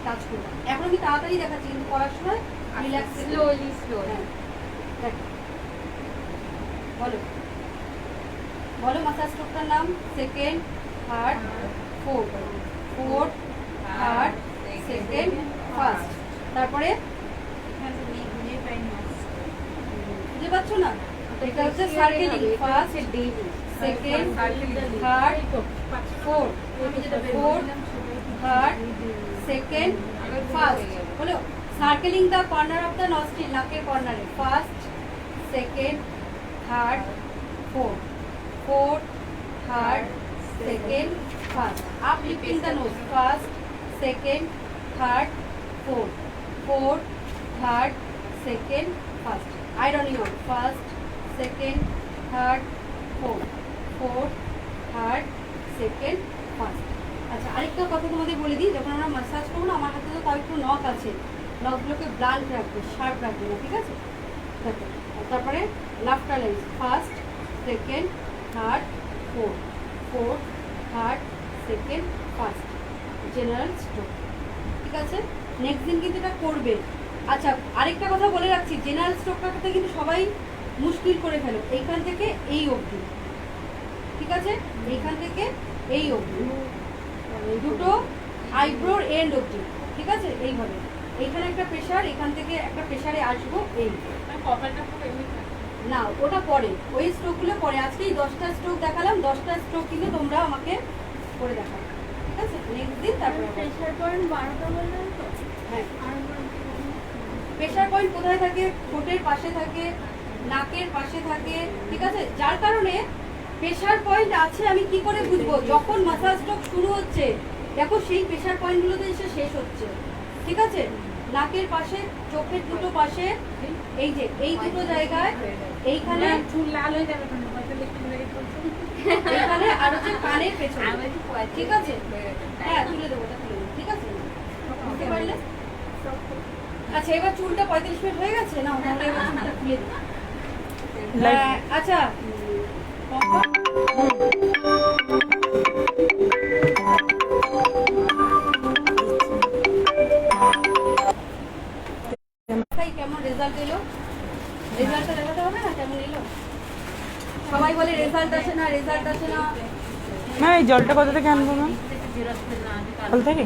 টাচ করবো। এখন আমি তাড়াতাড়ি দেখাচ্ছি, কিন্তু করার সময় রিল্যাক্স, স্লোলি হ্যাঁ দেখো, বলো বলো মাসাজ স্ট্রোকটার নাম, second, third, fourth, fourth, third, second, first. তারপরে বুঝতে পারছো না, এটা হচ্ছে circling, first, second, third, fourth, fourth, third, second, first, হলো। Circling the corner of the nostril, নাকের কর্নারে, first, second, third, fourth, fourth, third, second, first uplifting the nose first second third fourth fourth third second first ironing on first second third fourth fourth third second first. আচ্ছা আরেকটা কথা তোমাদের বলে দিই, যখন আমরা মাসাজ করবো না, আমার হাতে তো তাও একটু নখ আছে, নখগুলোকে ব্লান্ট রাখবে, শার্প রাখবে না, ঠিক আছে? দেখো তারপরে laughter line first second third fourth fourth third second first general stroke, ঠিক আছে? নেক্সট দিন কিন্তু এটা করবে। আচ্ছা আরেকটা কথা বলে রাখছি, জেনারেল স্ট্রোকটাতে কিন্তু সবাই মুশকিল করে ফেলো, এইখান থেকে এই অবধি, ঠিক আছে? এইখান থেকে এই অবধি দুটো আইব্রোর এন্ড অবধি, ঠিক আছে? এইভাবে এইখানে একটা প্রেশার, এখান থেকে একটা প্রেশারে আসবো, এই কপালটা খুব এমনি থাকে। না ওটা পরে, ওই স্ট্রোকগুলো পরে। আজকেই 10টা স্ট্রোক দেখালাম, 10টা স্ট্রোক কিন্তু তোমরা আমাকে করে দেখাও, ঠিক আছে? নেক্সট দিন তারপরে প্রেশার পয়েন্ট 12টা বললেন তো? হ্যাঁ, প্রেশার পয়েন্ট কোথায় থাকে? ঠোঁটের পাশে থাকে, নাকের পাশে থাকে, ঠিক আছে? যার কারণে প্রেশার পয়েন্ট আছে আমি কি করে বুঝবো? যখন মাসাজ স্ট্রোক শুরু হচ্ছে দেখো সেই প্রেশার পয়েন্টগুলোতে এসে শেষ হচ্ছে, ঠিক আছে? নাকের পাশে, চোখের দুটো পাশে, এই যে এই দুটো জায়গায়, এইখানে চুল লাল হয়ে যাবে কেন? হয়তো একটু লেগে পড়ছে। এইখানে আর হচ্ছে কানের পেছনে, ঠিক আছে? হ্যাঁ তুলে দেবো, ওটা তুলে দেবো, ঠিক আছে? বুঝতে পারলে? আচ্ছা এবার চুলটা 45 মিনিট হয়ে গেছে না, তাহলে এবার চুলটা তুলে দিই। আচ্ছা কেমন রেজাল্ট এলো? রেজাল্টটা দেখাতে হবে না কেমন এলো? সবাই বলে রেজাল্ট আসে না, রেজাল্ট আসে না। ম্যাম এই জলটা কোথা থেকে আনবো ম্যাম? কল থেকে?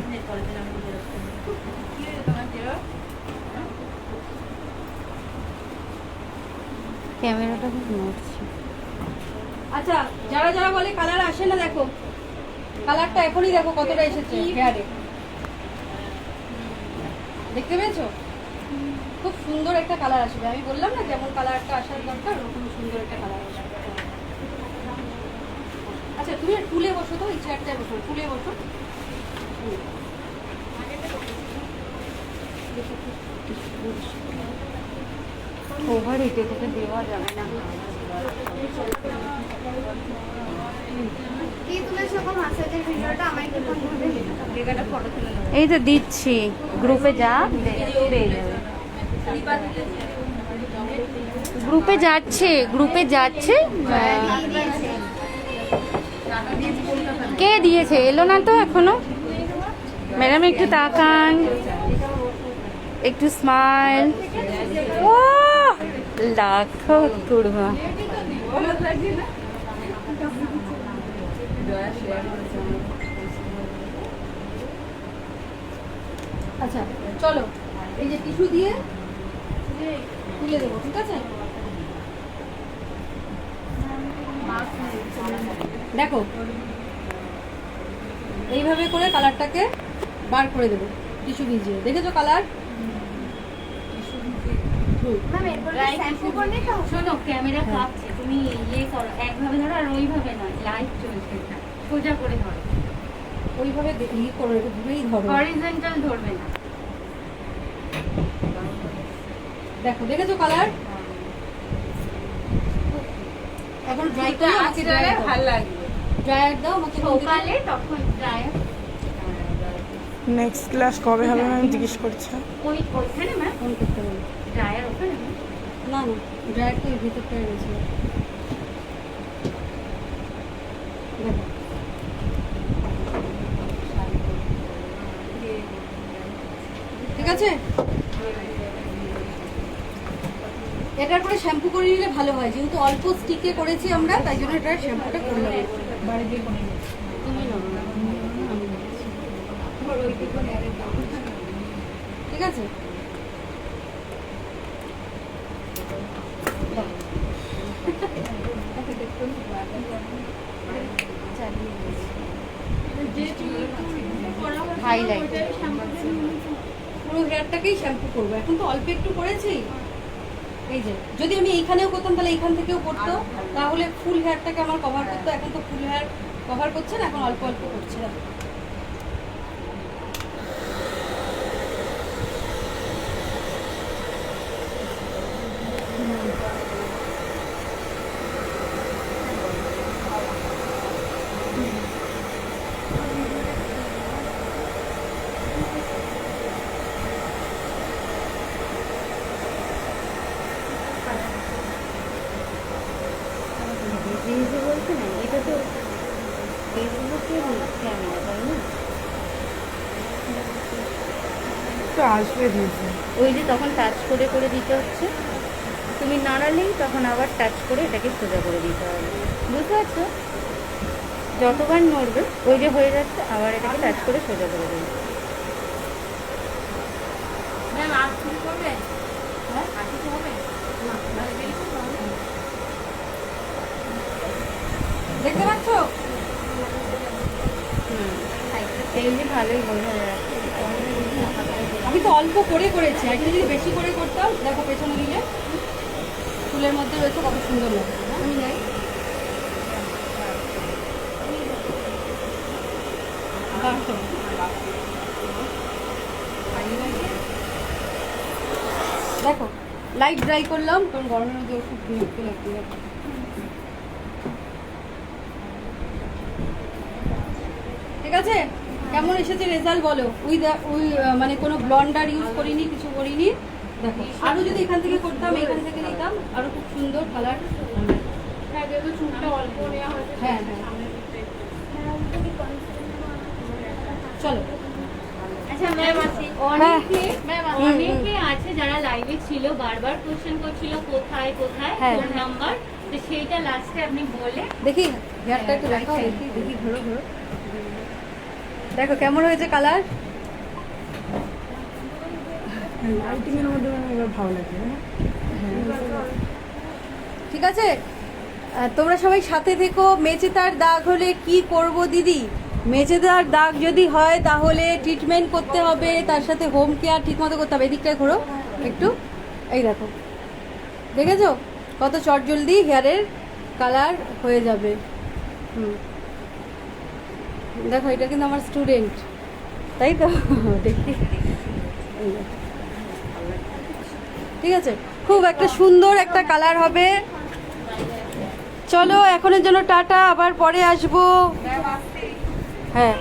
ক্যামেরাটা খুব নড়ছে। আচ্ছা যারা যারা বলে কালার আসে না, দেখো কালারটা এখনই দেখো কতটা এসেছে হেয়ারে, দেখতে পেয়েছো? খুব সুন্দর একটা কালার আসবে, আমি বললাম না যেমন কালারটা আসার দরকার ওরকম সুন্দর একটা কালার আসবে। আচ্ছা তুমি টুলে বসো তো, এই চেয়ারটায় বসো, টুলে বসো। ওভার হিটে থেকে দেওয়া যাবে না। কি তুলেছো গো মাসাজের ভিডিওটা আমায় একটু বলবে? এই তো দিচ্ছি, গ্রুপে যা পেয়ে যাবে। গ্রুপে যাচ্ছে, গ্রুপে যাচ্ছে। কে দিয়েছে? এলো না তো এখনো। ম্যাডাম একটু তাকান, একটু স্মাইল। ও লাখো কুড়মা। আচ্ছা চলো এই যে টিস্যু দিয়ে তুলে দেবো, ঠিক আছে? দেখো এইভাবে করে কালারটাকে বার করে দেবো টিস্যু ভিজিয়ে, দেখেছো কালার? ম্যাম এরপরে শ্যাম্পু করলে তো শোনো, ক্যামেরা কাঁপছে, তুমি ইয়ে করো, একভাবে ধরো আর ওইভাবে নয়, লাইভ চলছে, সোজা করে ধরো, ওইভাবে ইয়ে করো, একটু দূরেই ধরো। হরিজন্টাল ধরবে না। দেখো দেখেছো কালার? এখন ড্রাই করে আমাকে ভালো লাগবে। ড্রায়ার দাও আমাকে সকালে তখন ড্রায়ার নেক্সট ক্লাস কবে হবে ম্যাম জিজ্ঞেস করছে। ওইখানে ম্যাম, ফোন করতে বলো। ড্রায়ার ওখানে না না ড্রায়ার তো ভিতরটা রয়েছে। দেখো ঠিক আছে, এটার পরে শ্যাম্পু করে নিলে ভালো হয়, যেহেতু অল্প স্টিকে করেছি আমরা তাই জন্য এটার শ্যাম্পুটা করলাম। ঠিক আছে হাইলাইট। পুরো হেয়ারটাকেই শ্যাম্পু করবো, এখন তো অল্প একটু করেছি। এই যে যদি আমি এইখানেও করতাম তাহলে এইখান থেকেও করতো, তাহলে ফুল হেয়ারটাকে আমার কভার করতো। এখন তো ফুল হেয়ার কভার করছে না, এখন অল্প অল্প করছে। জিনিসে বলছে না, এটা তো ফেসবুকের ক্যামেরা, তাই না? তো আসবে দিয়েছে। ওই যে তখন টাচ করে করে দিতে হচ্ছে, তুমি নাড়ালেই তখন আবার টাচ করে এটাকে সোজা করে দিতে হবে, বুঝতে পারছো? যতবার নড়বে ওই যে হয়ে যাচ্ছে, আবার এটাকে টাচ করে সোজা করে দেবে। ম্যাম আর কিছু করবে? হ্যাঁ আর কিছু হবে না? দেখতে পাচ্ছ? এই যে ভালোই বোঝা যাচ্ছে। আমি তো অল্প করে করেছি, আর একটু যদি বেশি করে করতাম, দেখো পেছনে দিলে ফুলের মধ্যে রয়েছে, কত সুন্দর লাগে। আমি যাই। দেখো লাইট ড্রাই করলাম, কারণ গরমের মধ্যে ওষুধ বিরক্ত লাগবে। ঠিক আছে, কেমন এসেছে রেজাল্ট বলো? মানে কোনো ব্লন্ডার ইউজ করিনি, কিছু করিনি। দেখো আরো যদি এখান থেকে করতাম, এখান থেকে নিতাম, আরো খুব সুন্দর কালার। হ্যাঁ যেহেতু চুলটা অল্প নেওয়া হয়েছে, হ্যাঁ হ্যাঁ, চলো। আচ্ছা ম্যাম আছে অনেকে অনেকে আছে যারা লাইভে ছিল, বারবার কোশ্চেন করছিল কোথায় কোথায় হ্যাঁ। ফোন নাম্বার, তো সেইটা লাস্টে আপনি বলে দেখি হেয়ারটা একটু দেখাও, দেখি দেখি, ঘোরো ঘোরো। দেখো কেমন হয়েছে কালার। লাইটিংয়ের মধ্যে এবার ভালো লাগে না? ঠিক আছে, তোমরা সবাই সাথে থেকো। মেচেদার দাগ হলে কি করব দিদি? মেচেদার দাগ যদি হয় তাহলে ট্রিটমেন্ট করতে হবে, তার সাথে হোম কেয়ার ঠিকমতো করতে হবে। এদিকটায় ঘোরো একটু, এই দেখো, দেখেছো কত চটজলদি হেয়ারের কালার হয়ে যাবে। দেখো এটা কিন্তু আমার স্টুডেন্ট, তাই তো দেখি। এই দেখো। ঠিক আছে, খুব একটা সুন্দর একটা কালার হবে। চলো এখনের জন্য টাটা, আবার পরে আসবো। হ্যাঁ।